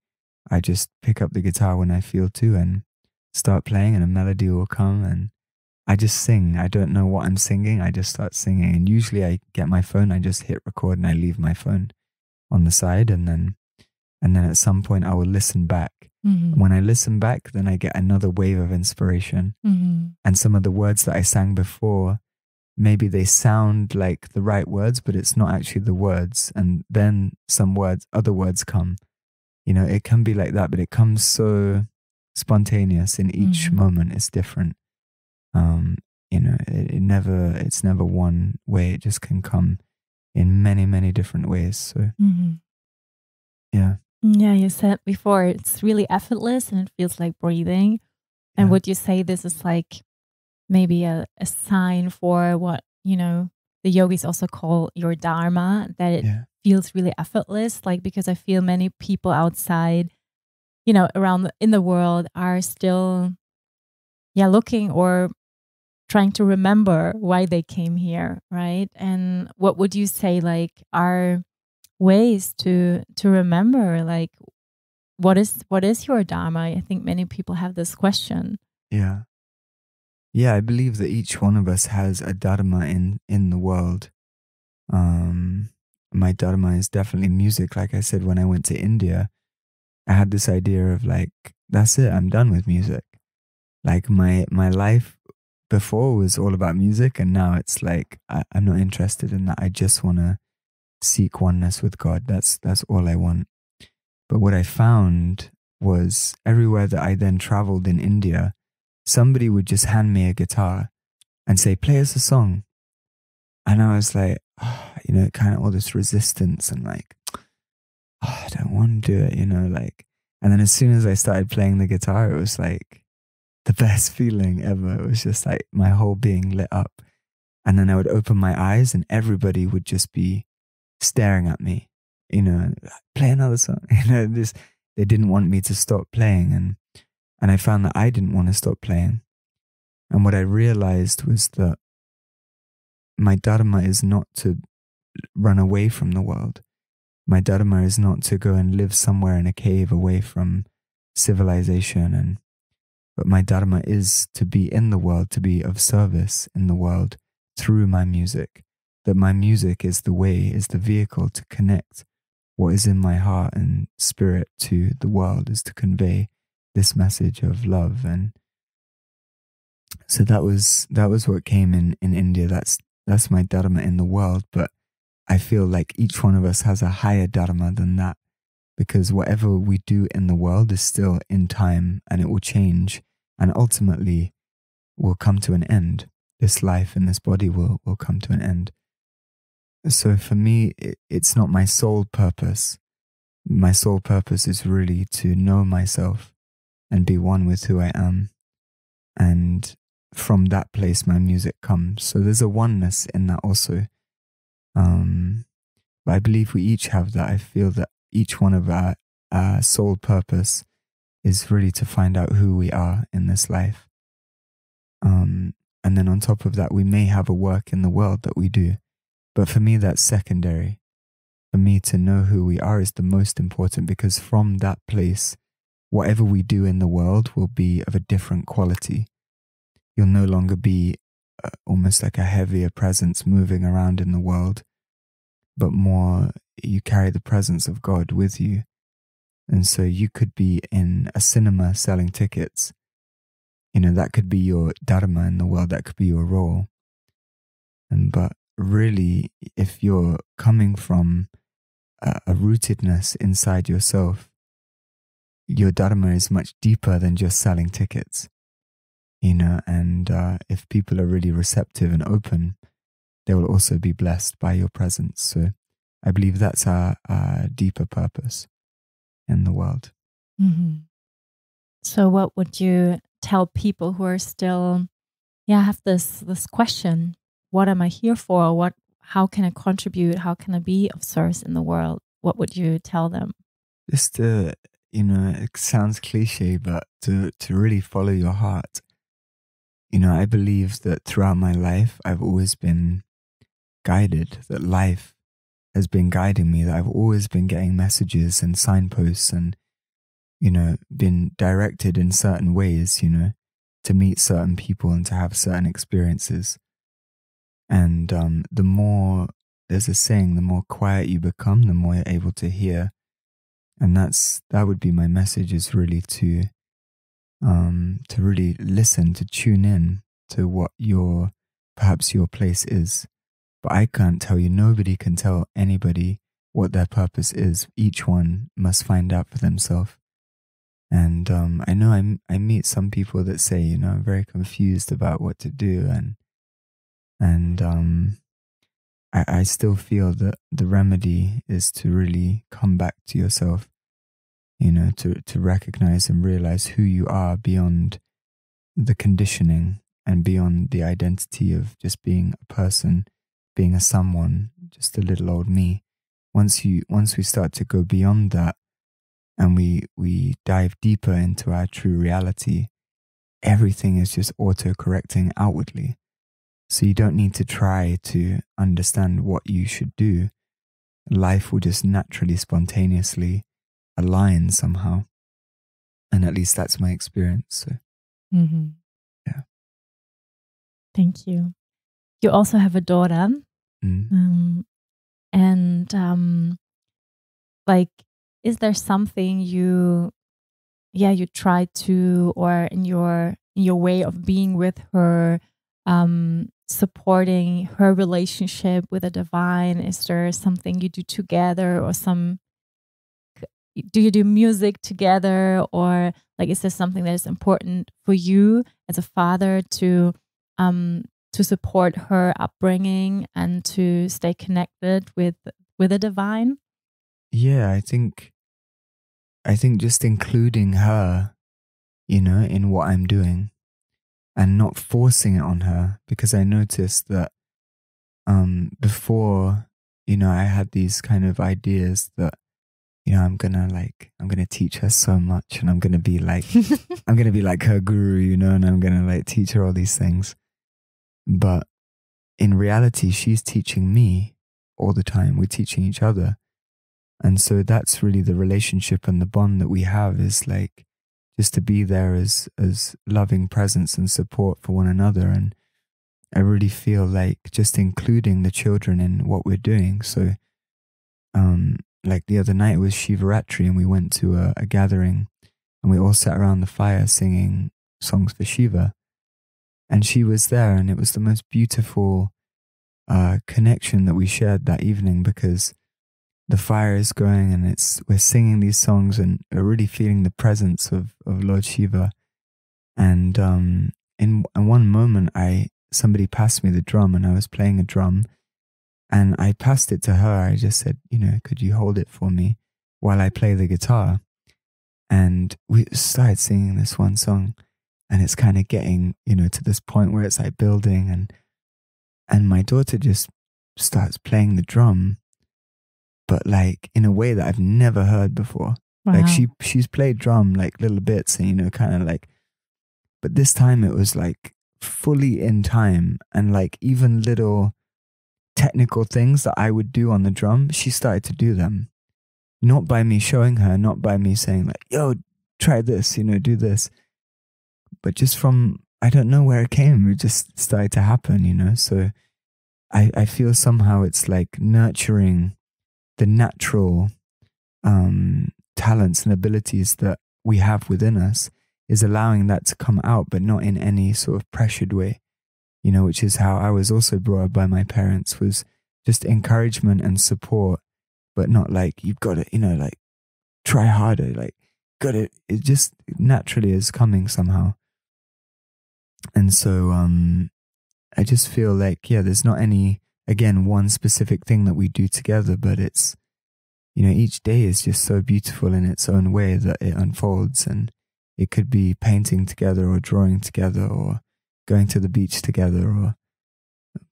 A: I just pick up the guitar when I feel to and start playing, and a melody will come and I just sing. I don't know what I'm singing. I just start singing. And usually I get my phone, I just hit record and I leave my phone on the side, and then And then at some point I will listen back. When I listen back, then I get another wave of inspiration. And some of the words that I sang before, maybe they sound like the right words, but it's not actually the words. And then other words come. It can be like that, but it comes so spontaneous in each moment. It's different. It's never one way. It just can come in many, many different ways. So, yeah.
B: Yeah, you said before, it's really effortless and it feels like breathing. And would you say this is like maybe a sign for what, the yogis also call your dharma, that it feels really effortless? Like, because I feel many people outside, around in the world are still, looking or trying to remember why they came here, right? And what would you say, like, are ways to remember, like, what is your dharma? I think many people have this question.
A: Yeah, I believe that each one of us has a dharma in the world. My dharma is definitely music. Like I said, when I went to India, I had this idea of like, that's it, I'm done with music. Like my life before was all about music, and now it's like I'm not interested in that. I just want to seek oneness with God. That's all I want. But what I found was everywhere that I then traveled in India, somebody would just hand me a guitar and say, play us a song. And I was like, kind of all this resistance and like, I don't want to do it, like. And then as soon as I started playing the guitar, it was like the best feeling ever. It was just like my whole being lit up. And then I would open my eyes and everybody would just be staring at me, play another song. They didn't want me to stop playing. And I found that I didn't want to stop playing. And what I realized was that my dharma is not to run away from the world. My dharma is not to go and live somewhere in a cave away from civilization. But my dharma is to be in the world, to be of service in the world through my music. That my music is the way, is the vehicle to connect what is in my heart and spirit to the world, is to convey this message of love. And so that was what came in India. That's my dharma in the world. But I feel like each one of us has a higher dharma than that, because whatever we do in the world is still in time and it will change and ultimately will come to an end. This life and this body will come to an end. So for me, it's not my sole purpose. My sole purpose is really to know myself and be one with who I am. And from that place, my music comes. So there's a oneness in that also. But I believe we each have that. I feel that each one of our sole purpose is really to find out who we are in this life. And then on top of that, we may have a work in the world that we do. But for me, that's secondary. For me, to know who we are is the most important, because from that place, whatever we do in the world will be of a different quality. You'll no longer be almost like a heavier presence moving around in the world, but more you carry the presence of God with you. And so you could be in a cinema selling tickets. That could be your dharma in the world. That could be your role. But really, if you're coming from a rootedness inside yourself, your dharma is much deeper than just selling tickets. And if people are really receptive and open, they will also be blessed by your presence. So I believe that's our deeper purpose in the world.
B: Mm-hmm. So what would you tell people who are still, have this question? What am I here for? How can I contribute? How can I be of service in the world? What would you tell them?
A: Just to, it sounds cliche, but to really follow your heart. I believe that throughout my life, I've always been guided, that life has been guiding me, that I've always been getting messages and signposts and, been directed in certain ways, to meet certain people and to have certain experiences. And the more, there's a saying, the more quiet you become, the more you're able to hear. And that would be my message, is really to really listen, to tune in to what perhaps your place is. But I can't tell you, nobody can tell anybody what their purpose is. Each one must find out for themselves. And I know I meet some people that say, you know, I'm very confused about what to do, and I still feel that the remedy is to really come back to yourself, you know, to recognize and realize who you are beyond the conditioning and beyond the identity of just being a person, being a someone, just a little old me. Once we start to go beyond that, and we dive deeper into our true reality, everything is just auto-correcting outwardly. So you don't need to try to understand what you should do. Life will just naturally, spontaneously align somehow. And at least that's my experience. So, yeah.
B: Thank you. You also have a daughter. Like, is there something you try to, or in your way of being with her, supporting her relationship with the divine? Is there something you do together, or do you do music together, or like, is there something that is important for you as a father to support her upbringing and to stay connected with the divine?
A: Yeah, I think just including her, you know, in what I'm doing, and not forcing it on her, because I noticed that before, you know, I had these kind of ideas that, you know, I'm gonna teach her so much, and I'm gonna be like I'm gonna be like her guru, you know, and I'm gonna like teach her all these things. But in reality, she's teaching me all the time. We're teaching each other. And so that's really the relationship and the bond that we have, is like just to be there as loving presence and support for one another. And I really feel like just including the children in what we're doing. So like the other night was Shivaratri, and we went to a gathering, and we all sat around the fire singing songs for Shiva. And she was there, and it was the most beautiful connection that we shared that evening, because the fire is going, and we're singing these songs, and we're really feeling the presence of Lord Shiva. And in one moment, somebody passed me the drum, and I was playing a drum, and I passed it to her. I just said, you know, could you hold it for me while I play the guitar? And we started singing this one song, and it's kind of getting, you know, to this point where it's like building, and my daughter just starts playing the drum, but like in a way that I've never heard before. Wow. Like she's played drum like little bits, and, you know, kind of like, but this time it was like fully in time, and like even little technical things that I would do on the drum, she started to do them. Not by me showing her, not by me saying like, yo, try this, you know, do this. But just from, I don't know where it came, it just started to happen, you know. So I feel somehow it's like nurturing the natural talents and abilities that we have within us, is allowing that to come out, but not in any sort of pressured way, you know, which is how I was also brought up by my parents, was just encouragement and support, but not like, you've got to, you know, like try harder, like got it. It just naturally is coming somehow. And so I just feel like, yeah, there's not any, again, one specific thing that we do together, but it's, you know, each day is just so beautiful in its own way that it unfolds. And it could be painting together, or drawing together, or going to the beach together,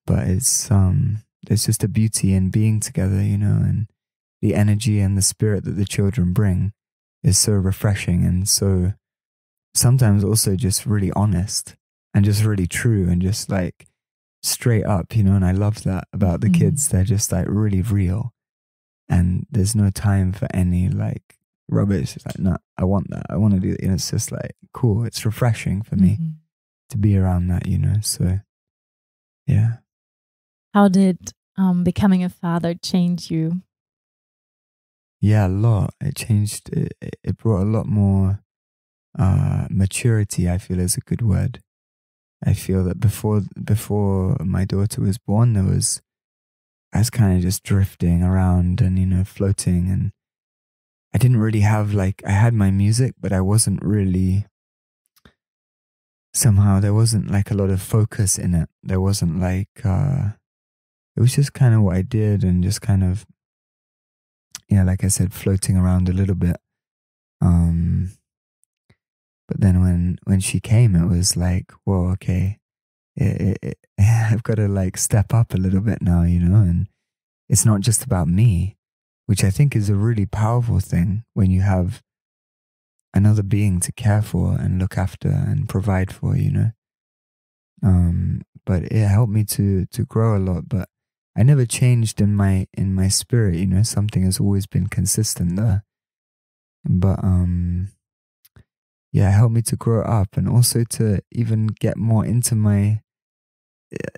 A: but it's there's just a beauty in being together, you know, and the energy and the spirit that the children bring is so refreshing, and so sometimes also just really honest, and just really true, and just like straight up, you know. And I love that about the kids. They're just like really real, and there's no time for any like rubbish. It's like, no, I want that, I want to do it. And it's just like cool. It's refreshing for me to be around that, you know. So yeah.
B: How did becoming a father change you?
A: Yeah, a lot. It changed. It brought a lot more maturity, I feel, is a good word. I feel that before my daughter was born, I was kind of just drifting around and, floating, and I didn't really have, like, I had my music, but I wasn't really, somehow there wasn't like a lot of focus in it. There wasn't like, it was just kind of what I did, and just kind of, yeah, like I said, floating around a little bit. But then when she came, it was like, whoa, okay, I've got to like step up a little bit now, and it's not just about me, which I think is a really powerful thing when you have another being to care for and look after and provide for, But it helped me to grow a lot. But I never changed in my spirit, something has always been consistent there. But yeah, it helped me to grow up, and also to even get more into my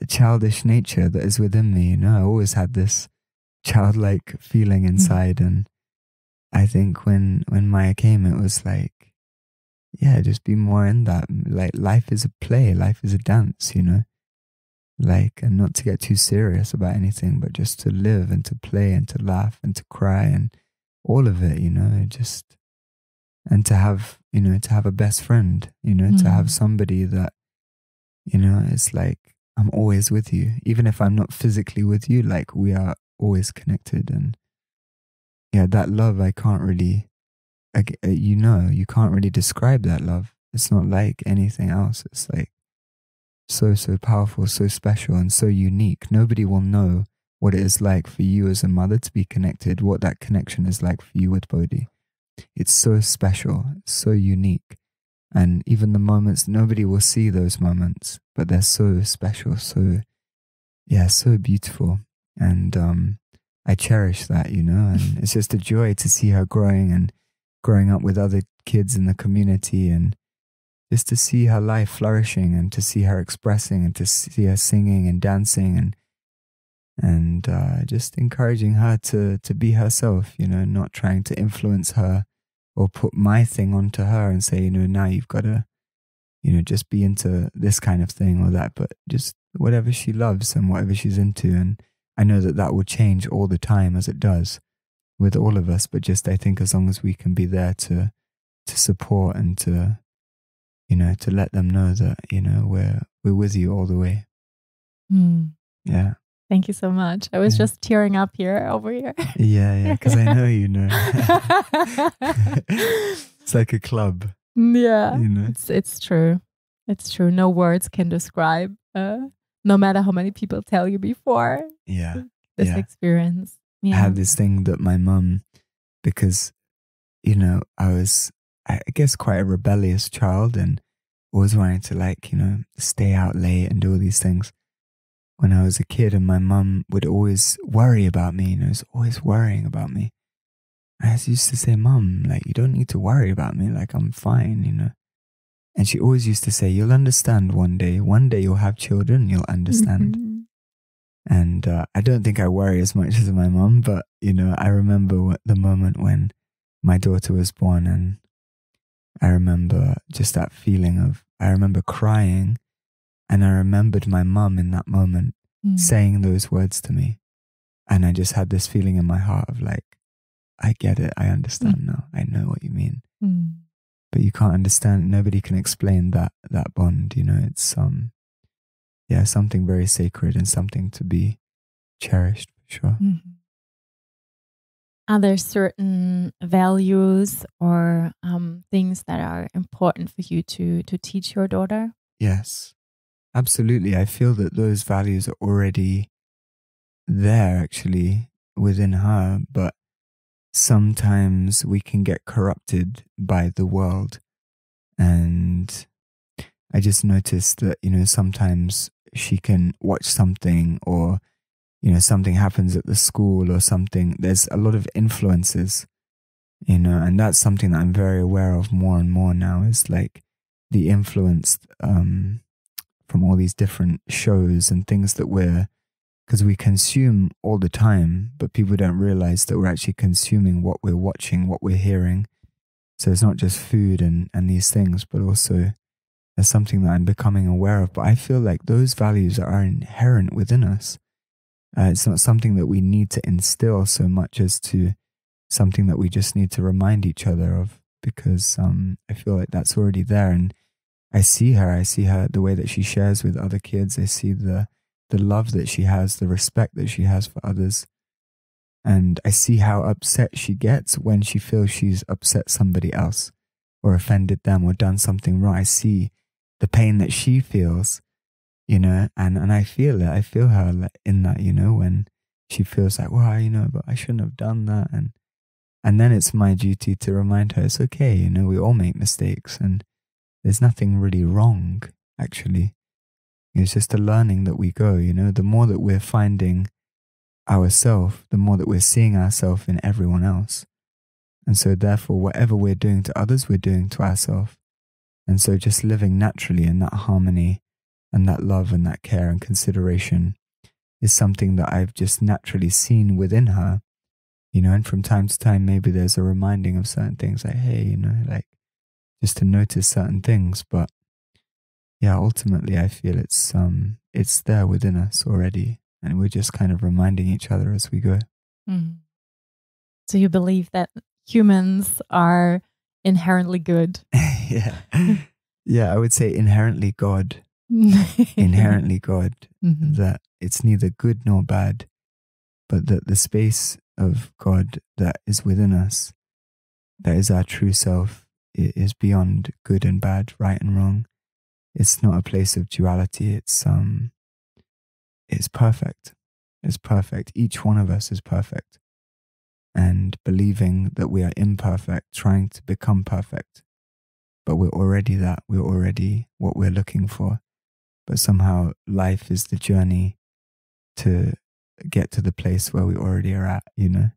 A: childish nature that is within me. I always had this childlike feeling inside, and I think when Maya came, it was like, yeah, just be more in that. Like, life is a play, life is a dance, like, and not to get too serious about anything, but just to live and to play and to laugh and to cry and all of it, just, and to have, to have a best friend, to have somebody that, it's like, I'm always with you, even if I'm not physically with you, like, we are always connected. And yeah, that love, I can't really, you can't really describe that love. It's not like anything else. It's like so powerful, so special, and so unique. Nobody will know what it is like for you as a mother to be connected, what that connection is like for you with Bodhi. It's so special, so unique. And even the moments, nobody will see those moments, but they're so special, so beautiful. And I cherish that, and it's just a joy to see her growing up with other kids in the community, and just to see her life flourishing, and to see her expressing, and to see her singing and dancing, and just encouraging her to be herself, not trying to influence her or put my thing onto her and say, now you've got to, just be into this kind of thing or that, but just whatever she loves and whatever she's into. And I know that will change all the time, as it does with all of us, but just, I think as long as we can be there to support and to, to let them know that, we're with you all the way. Yeah.
B: Thank you so much. I was just tearing up over here.
A: Yeah, because I know It's like a club.
B: Yeah, it's true. It's true. No words can describe, no matter how many people tell you before.
A: Yeah.
B: This experience. Yeah.
A: I have this thing that my mum, because, I was, I guess, quite a rebellious child, and always wanted to, like, stay out late and do all these things when I was a kid. And my mum would always worry about me, was always worrying about me. I used to say, Mum, like, you don't need to worry about me, like, I'm fine, And she always used to say, you'll understand one day you'll have children, you'll understand. And I don't think I worry as much as my mum, but, I remember the moment when my daughter was born, and I remember just that feeling of, I remember crying, and I remembered my mum in that moment saying those words to me. And I just had this feeling in my heart of like, I get it, I understand now, I know what you mean. But you can't understand, nobody can explain that bond, it's something very sacred and something to be cherished, for sure.
B: Are there certain values or things that are important for you to teach your daughter?
A: Yes, absolutely. I feel that those values are already there, actually, within her, but sometimes we can get corrupted by the world. And I just noticed that, sometimes she can watch something, or something happens at the school or something. There's a lot of influences, and that's something that I'm very aware of more and more now, is like the influence from all these different shows and things that we're because we consume all the time, but people don't realize that we're actually consuming what we're watching, what we're hearing. So it's not just food and these things, but also there's something that I'm becoming aware of. But I feel like those values are inherent within us. It's not something that we need to instill so much as to something that we just need to remind each other of, because I feel like that's already there. And I see her the way that she shares with other kids. I see the love that she has, the respect that she has for others. And I see how upset she gets when she feels she's upset somebody else or offended them or done something wrong. I see the pain that she feels, you know, and I feel it. I feel her in that, you know, when she feels like, well, you know, but I shouldn't have done that. And then it's my duty to remind her it's okay, you know, we all make mistakes and there's nothing really wrong, actually. It's just a learning that we go, you know, the more that we're finding ourselves, the more that we're seeing ourselves in everyone else. And so therefore, whatever we're doing to others, we're doing to ourselves. And so just living naturally in that harmony and that love and that care and consideration is something that I've just naturally seen within her, you know, and from time to time, maybe there's a reminding of certain things like, hey, you know, like just to notice certain things. But yeah, ultimately, I feel it's there within us already, and we're just kind of reminding each other as we go.
B: Mm. So you believe that humans are inherently good?
A: Yeah, yeah, I would say inherently God, inherently God. Mm-hmm. That it's neither good nor bad, but that the space of God that is within us, that is our true self, it is beyond good and bad, right and wrong. It's not a place of duality. It's perfect. It's perfect. Each one of us is perfect. And believing that we are imperfect, trying to become perfect. But we're already that. We're already what we're looking for. But somehow life is the journey to get to the place where we already are at, you know?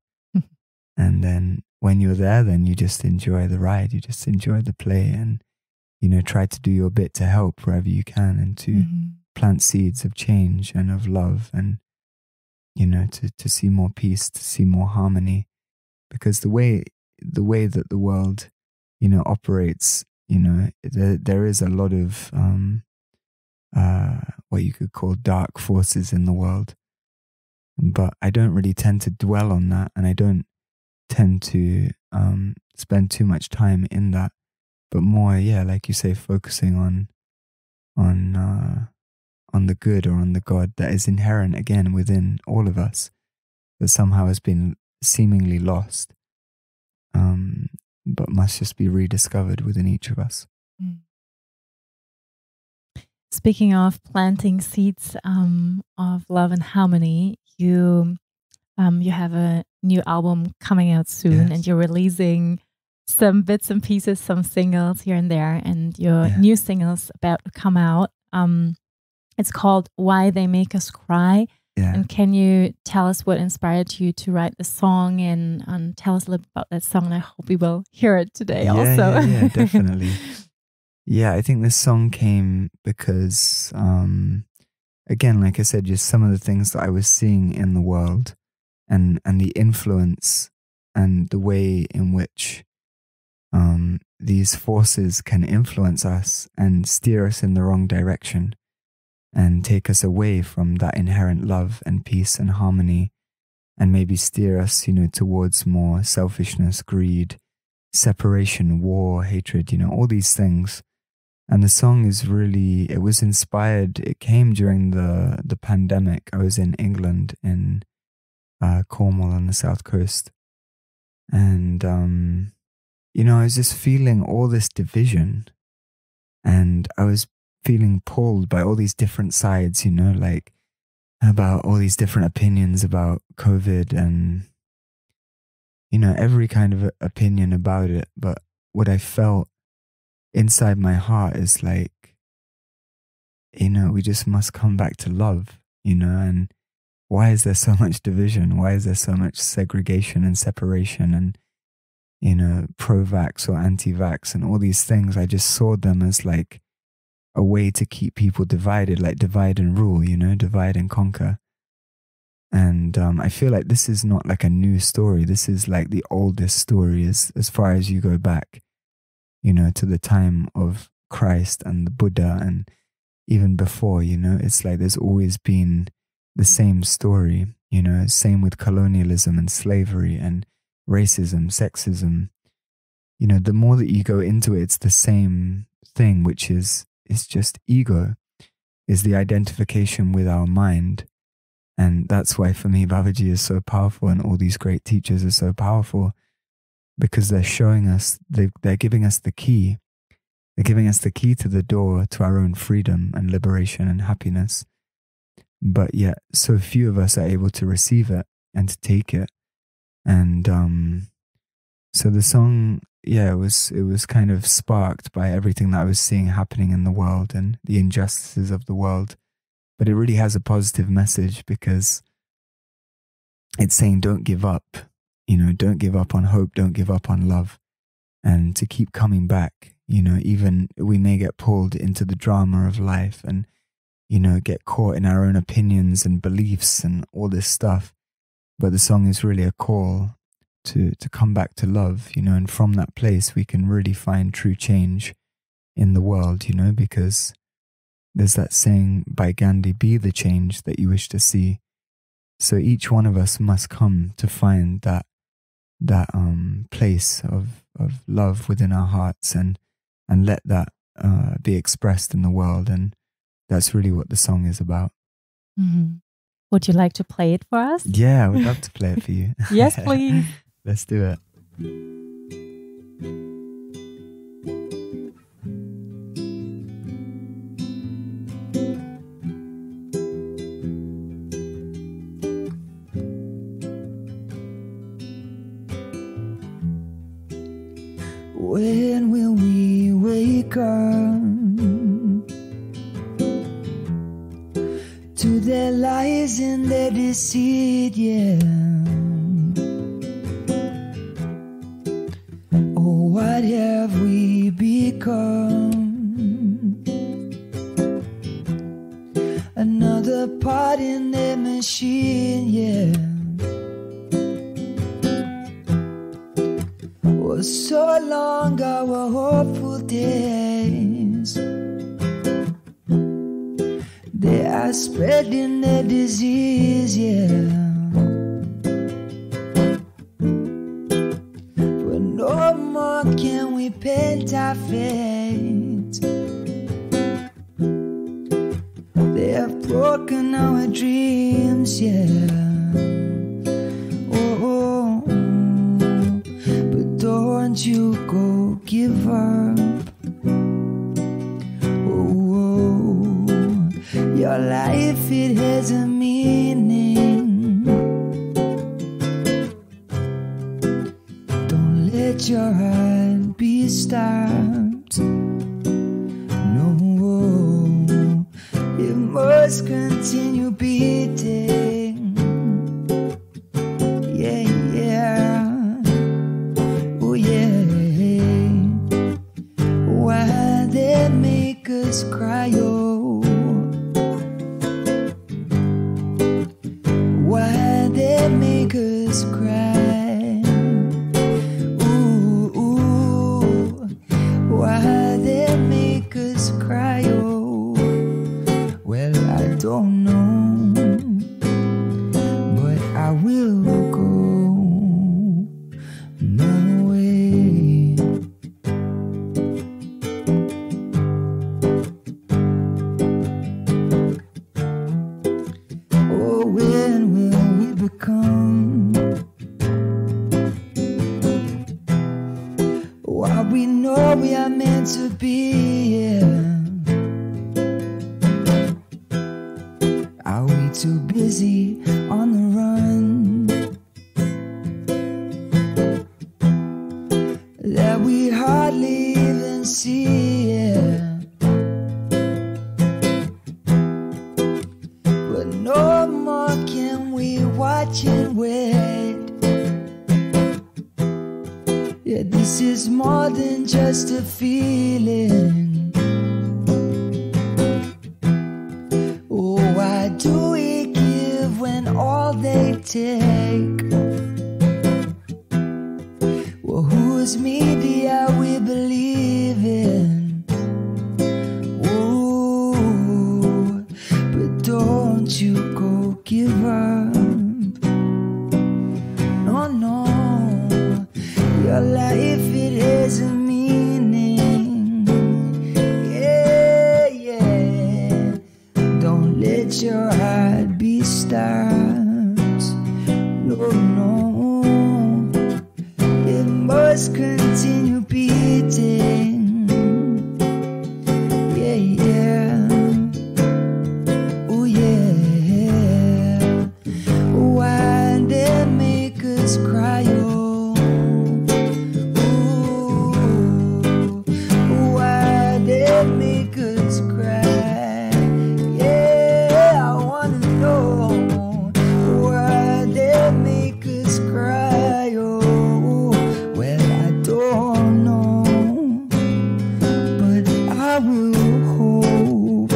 A: And then when you're there, then you just enjoy the ride. You just enjoy the play and, you know, try to do your bit to help wherever you can and to plant seeds of change and of love and, you know, to see more peace, to see more harmony. Because the way that the world, you know, operates, you know, there is a lot of what you could call dark forces in the world. But I don't really tend to dwell on that, and I don't tend to spend too much time in that. But more, yeah, like you say, focusing on the good or on the God that is inherent again within all of us, that somehow has been seemingly lost, but must just be rediscovered within each of us.
B: Speaking of planting seeds of love and harmony, you have a new album coming out soon, and you're releasing some bits and pieces, some singles here and there, and your new single's about to come out. It's called Why They Make Us Cry. And can you tell us what inspired you to write the song and tell us a little bit about that song? And I hope we will hear it today also.
A: Yeah, definitely. Yeah, I think this song came because, again, like I said, just some of the things that I was seeing in the world and the influence and the way in which these forces can influence us and steer us in the wrong direction and take us away from that inherent love and peace and harmony, and maybe steer us, you know, towards more selfishness, greed, separation, war, hatred, you know, all these things. And the song is really, it was inspired, it came during the pandemic. I was in England, in Cornwall on the south coast. And, you know, I was just feeling all this division, and I was feeling pulled by all these different sides, you know, like about all these different opinions about COVID and, you know, every kind of opinion about it. But what I felt inside my heart is like, you know, we just must come back to love, you know, and why is there so much division? Why is there so much segregation and separation and, you know, pro-vax or anti-vax and all these things? I just saw them as like a way to keep people divided, like divide and rule, you know, divide and conquer. And I feel like this is not like a new story. This is like the oldest story as far as you go back, you know, to the time of Christ and the Buddha, and even before, you know. It's like there's always been the same story, you know. Same with colonialism and slavery and racism, sexism. You know, the more that you go into it, it's the same thing, which is, it's just ego, is the identification with our mind. And that's why for me Babaji is so powerful, and all these great teachers are so powerful, because they're showing us, they're giving us the key. They're giving us the key to the door to our own freedom and liberation and happiness. But yet so few of us are able to receive it and to take it. And so the song, yeah, it was kind of sparked by everything that I was seeing happening in the world and the injustices of the world. But it really has a positive message, because it's saying don't give up, you know, don't give up on hope, don't give up on love, and to keep coming back. You know, even we may get pulled into the drama of life and, you know, get caught in our own opinions and beliefs and all this stuff. But the song is really a call to come back to love, you know, and from that place we can really find true change in the world, you know, because there's that saying by Gandhi, be the change that you wish to see. So each one of us must come to find that place of love within our hearts, and let that be expressed in the world. And that's really what the song is about.
B: Mm-hmm. Would you like to play it for us?
A: Yeah, I would love to play it for you.
B: Yes, please.
A: Let's do it.
C: When will we wake up to their lies and their deceit, yeah? Oh, what have we become? Another part in their machine, yeah. Was so long our hopeful days, they are spreading their disease, yeah. For no more can we paint our fate. They have broken our dreams, yeah. Don't you go give up. Oh, your life, it has a meaning. Don't let your heart be stopped. No, it must continue beating. Yeah, yeah. Why they make us cry, oh? Why they make us cry? Ooh, ooh. Why they make us cry, oh? Well, I don't know, but I will go my way. What we know we are meant to be, yeah. Are we too busy on the run that we hardly even see, yeah. But no more can we watch and wait. Yeah, this is more than just a feeling. Oh, why do we give when all that take. Well, whose media we believe in? Ooh, but don't you go give up. No, no, your life, it has a meaning. Yeah, yeah. Don't let your heart be stopped. No, no, it must continue beating. Yeah, yeah. Oh, yeah. Why they make us cry? Oh, ooh, why they make us cry? Yeah, I wanna know why they make us cry. Oh, well, I don't know, but I will hope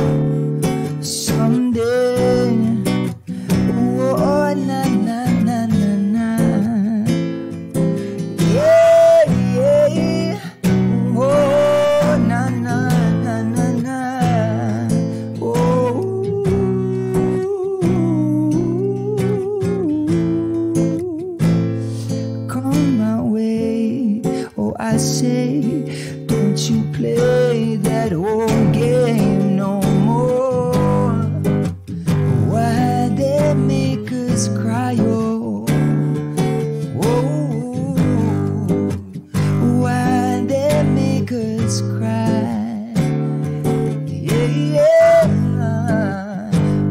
C: someday. Oh, na na na na na. Yeah, yeah. Oh, na na na na na. Oh, come my way. Oh, I say, don't you play that old game no more. Why they make us cry? Oh, oh, why they make us cry? Yeah, yeah.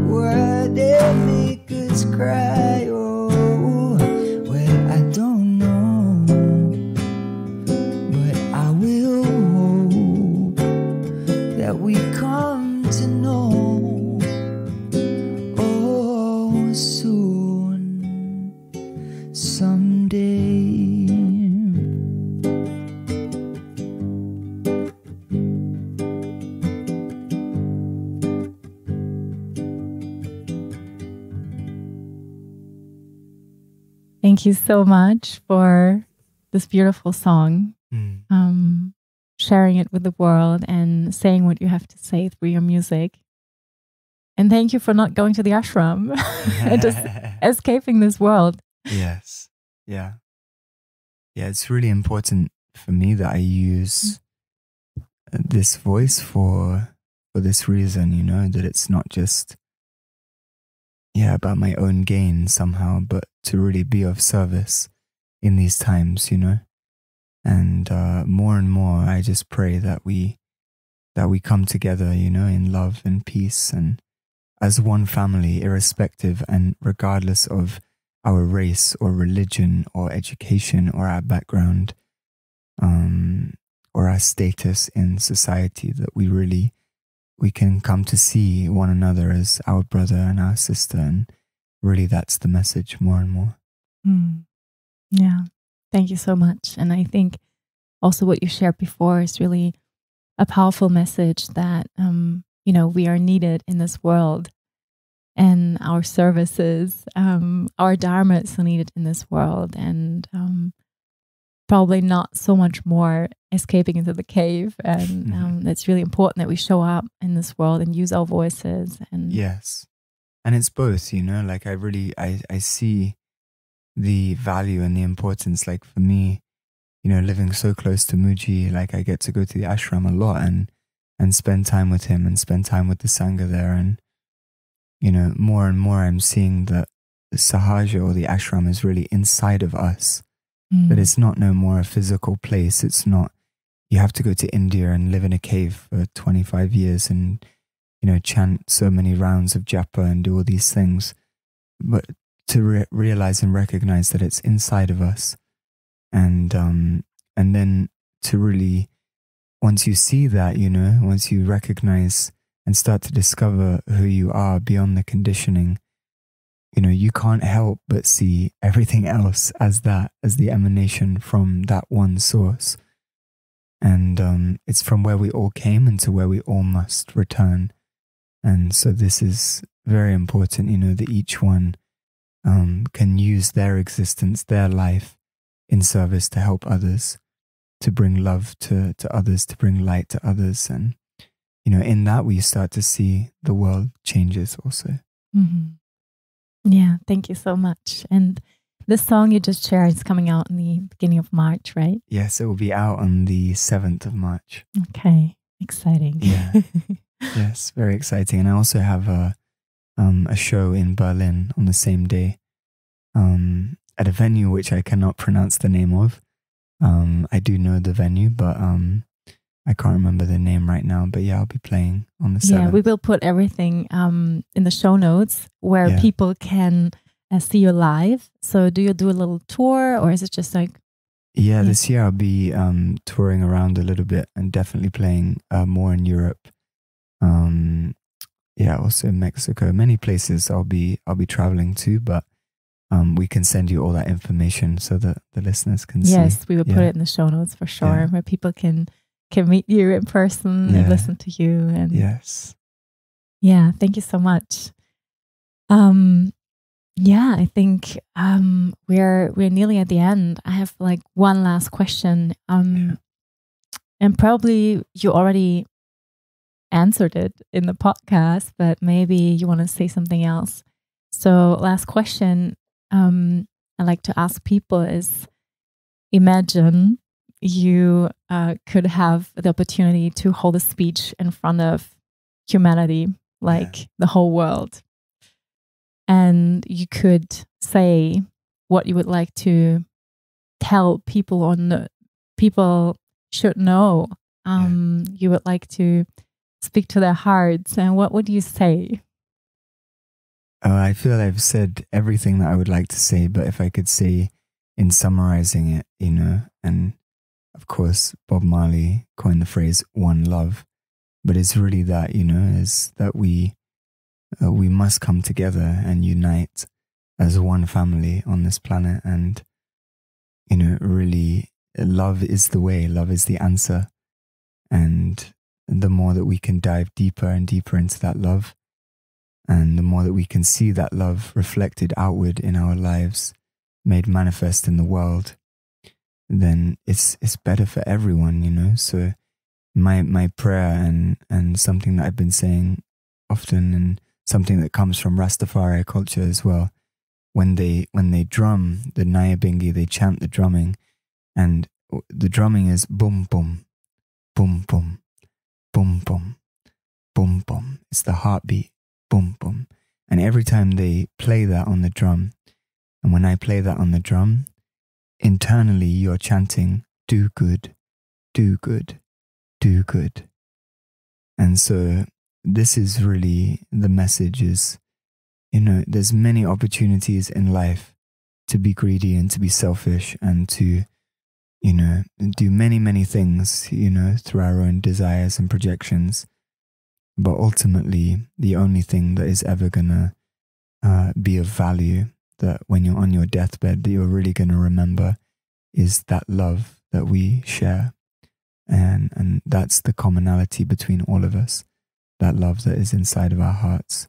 C: Why they make us cry? Oh, well, I don't know, but I will hope that we come to know. Oh, soon, someday.
B: Thank you so much for this beautiful song, sharing it with the world and saying what you have to say through your music. And thank you for not going to the ashram and just escaping this world.
A: Yes. Yeah. Yeah, it's really important for me that I use this voice for this reason, you know, that it's not just about my own gain somehow, but to really be of service in these times, you know. And more and more, I just pray that we come together, you know, in love and peace and as one family, irrespective and regardless of our race or religion or education or our background, or our status in society, that we can come to see one another as our brother and our sister. And really, that's the message more and more.
B: Yeah. Thank you so much. And I think also what you shared before is really a powerful message that, you know, we are needed in this world and our services, our dharma is needed in this world, and probably not so much more escaping into the cave. And it's really important that we show up in this world and use our voices. And
A: yes. And it's both, you know, like I see the value and the importance, like for me, you know, living so close to Mooji, like I get to go to the ashram a lot and spend time with him and spend time with the Sangha there. And, you know, more and more I'm seeing that the Sahaja or the ashram is really inside of us. That it's not no more a physical place. It's not, you have to go to India and live in a cave for 25 years and, you know, chant so many rounds of japa and do all these things. But to realize and recognize that it's inside of us. And then to really, once you see that, you know, once you recognize and start to discover who you are beyond the conditioning, you know, you can't help but see everything else as the emanation from that one source. And it's from where we all came and to where we all must return. And so this is very important, you know, that each one can use their existence, their life in service to help others, to bring love to others, to bring light to others. And, in that we start to see the world changes also.
B: Mm-hmm. Yeah, thank you so much. And this song you just shared is coming out in the beginning of March, right?
A: Yes, it will be out on the 7th of March.
B: Okay, exciting.
A: Yeah. Yes, very exciting. And I also have a show in Berlin on the same day at a venue which I cannot pronounce the name of. I do know the venue, but I can't remember the name right now. But yeah, I'll be playing on the 7th.
B: Yeah, we will put everything in the show notes where people can see you live. So do you do a little tour, or is it just like...
A: Yeah, this year I'll be touring around a little bit and definitely playing more in Europe. Also in Mexico, many places I'll be traveling to, but we can send you all that information so that the listeners can see.
B: Yes, we will put it in the show notes for sure, where people can meet you in person and listen to you. And
A: yes.
B: Yeah, thank you so much. I think we're nearly at the end. I have like one last question. And probably you already answered it in the podcast, but maybe you want to say something else. So last question I like to ask people is, imagine you could have the opportunity to hold a speech in front of humanity, like the whole world. And you could say what you would like to tell people, people should know. You would like to speak to their hearts. And what would you say?
A: I feel I've said everything that I would like to say, but if I could say in summarizing it, and of course, Bob Marley coined the phrase "one love," but it's really that, is that we must come together and unite as one family on this planet. And, really, love is the way, love is the answer. And the more that we can dive deeper and deeper into that love, and the more that we can see that love reflected outward in our lives, made manifest in the world, then it's better for everyone, So my prayer and something that I've been saying often, and something that comes from Rastafari culture as well, when they drum the Nyabingi, they chant the drumming, and the drumming is boom boom, boom boom, boom boom, boom boom. It's the heartbeat, boom boom. And every time they play that on the drum, and when I play that on the drum, internally you're chanting, do good, do good, do good. And so this is really the message is, there's many opportunities in life to be greedy and to be selfish and to, do many, many things, through our own desires and projections. But ultimately, the only thing that is ever going to be of value, that when you're on your deathbed, that you're really going to remember, is that love that we share. And that's the commonality between all of us. That love that is inside of our hearts,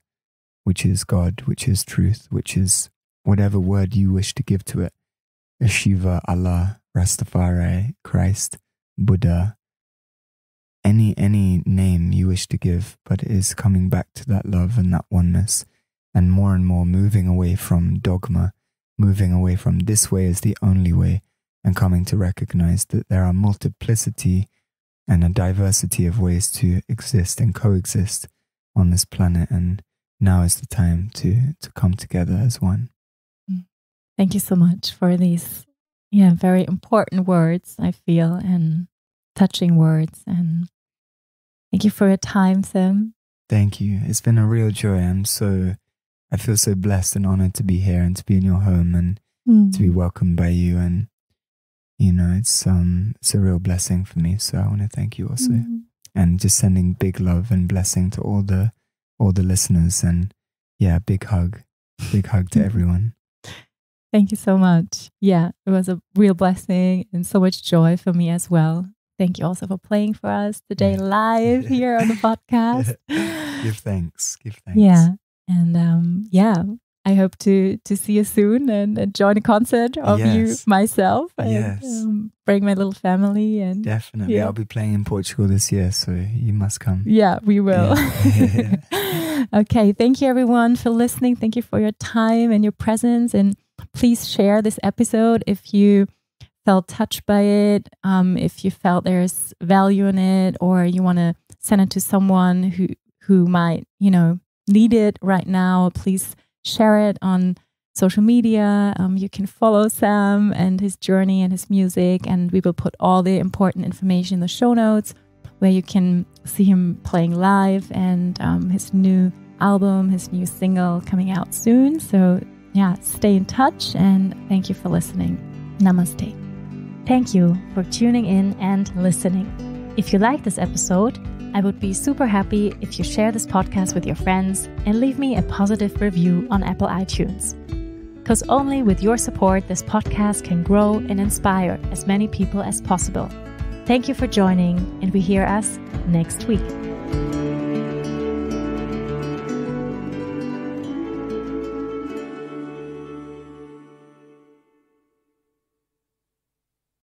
A: which is God, which is truth, which is whatever word you wish to give to it. Shiva, Allah, Rastafari, Christ, Buddha, any name you wish to give, but it is coming back to that love and that oneness, and more moving away from dogma, moving away from this way is the only way, and coming to recognize that there are multiplicity and a diversity of ways to exist and coexist on this planet. And now is the time to come together as one.
B: Thank you so much for these very important words, I feel, and touching words. And thank you for your time, Sam.
A: Thank you. It's been a real joy. I feel so blessed and honored to be here and to be in your home and to be welcomed by you. And it's a real blessing for me. So I want to thank you also, and just sending big love and blessing to all the listeners. And big hug to everyone.
B: Thank you so much. Yeah, it was a real blessing and so much joy for me as well. Thank you also for playing for us today live here on the podcast.
A: Give thanks.
B: Yeah, and I hope to see you soon and join a concert of you myself and bring my little family. And
A: definitely, I'll be playing in Portugal this year, so you must come.
B: Yeah, we will. Okay, thank you everyone for listening. Thank you for your time and your presence, and please share this episode if you felt touched by it, if you felt there's value in it, or you want to send it to someone who might, need it right now. Please share it on social media. You can follow Sam and his journey and his music, and we will put all the important information in the show notes where you can see him playing live and his new album, his new single coming out soon. So stay in touch, and thank you for listening. Namaste. Thank you for tuning in and listening. If you like this episode, I would be super happy if you share this podcast with your friends and leave me a positive review on Apple iTunes. Because only with your support, this podcast can grow and inspire as many people as possible. Thank you for joining, and we hear us next week.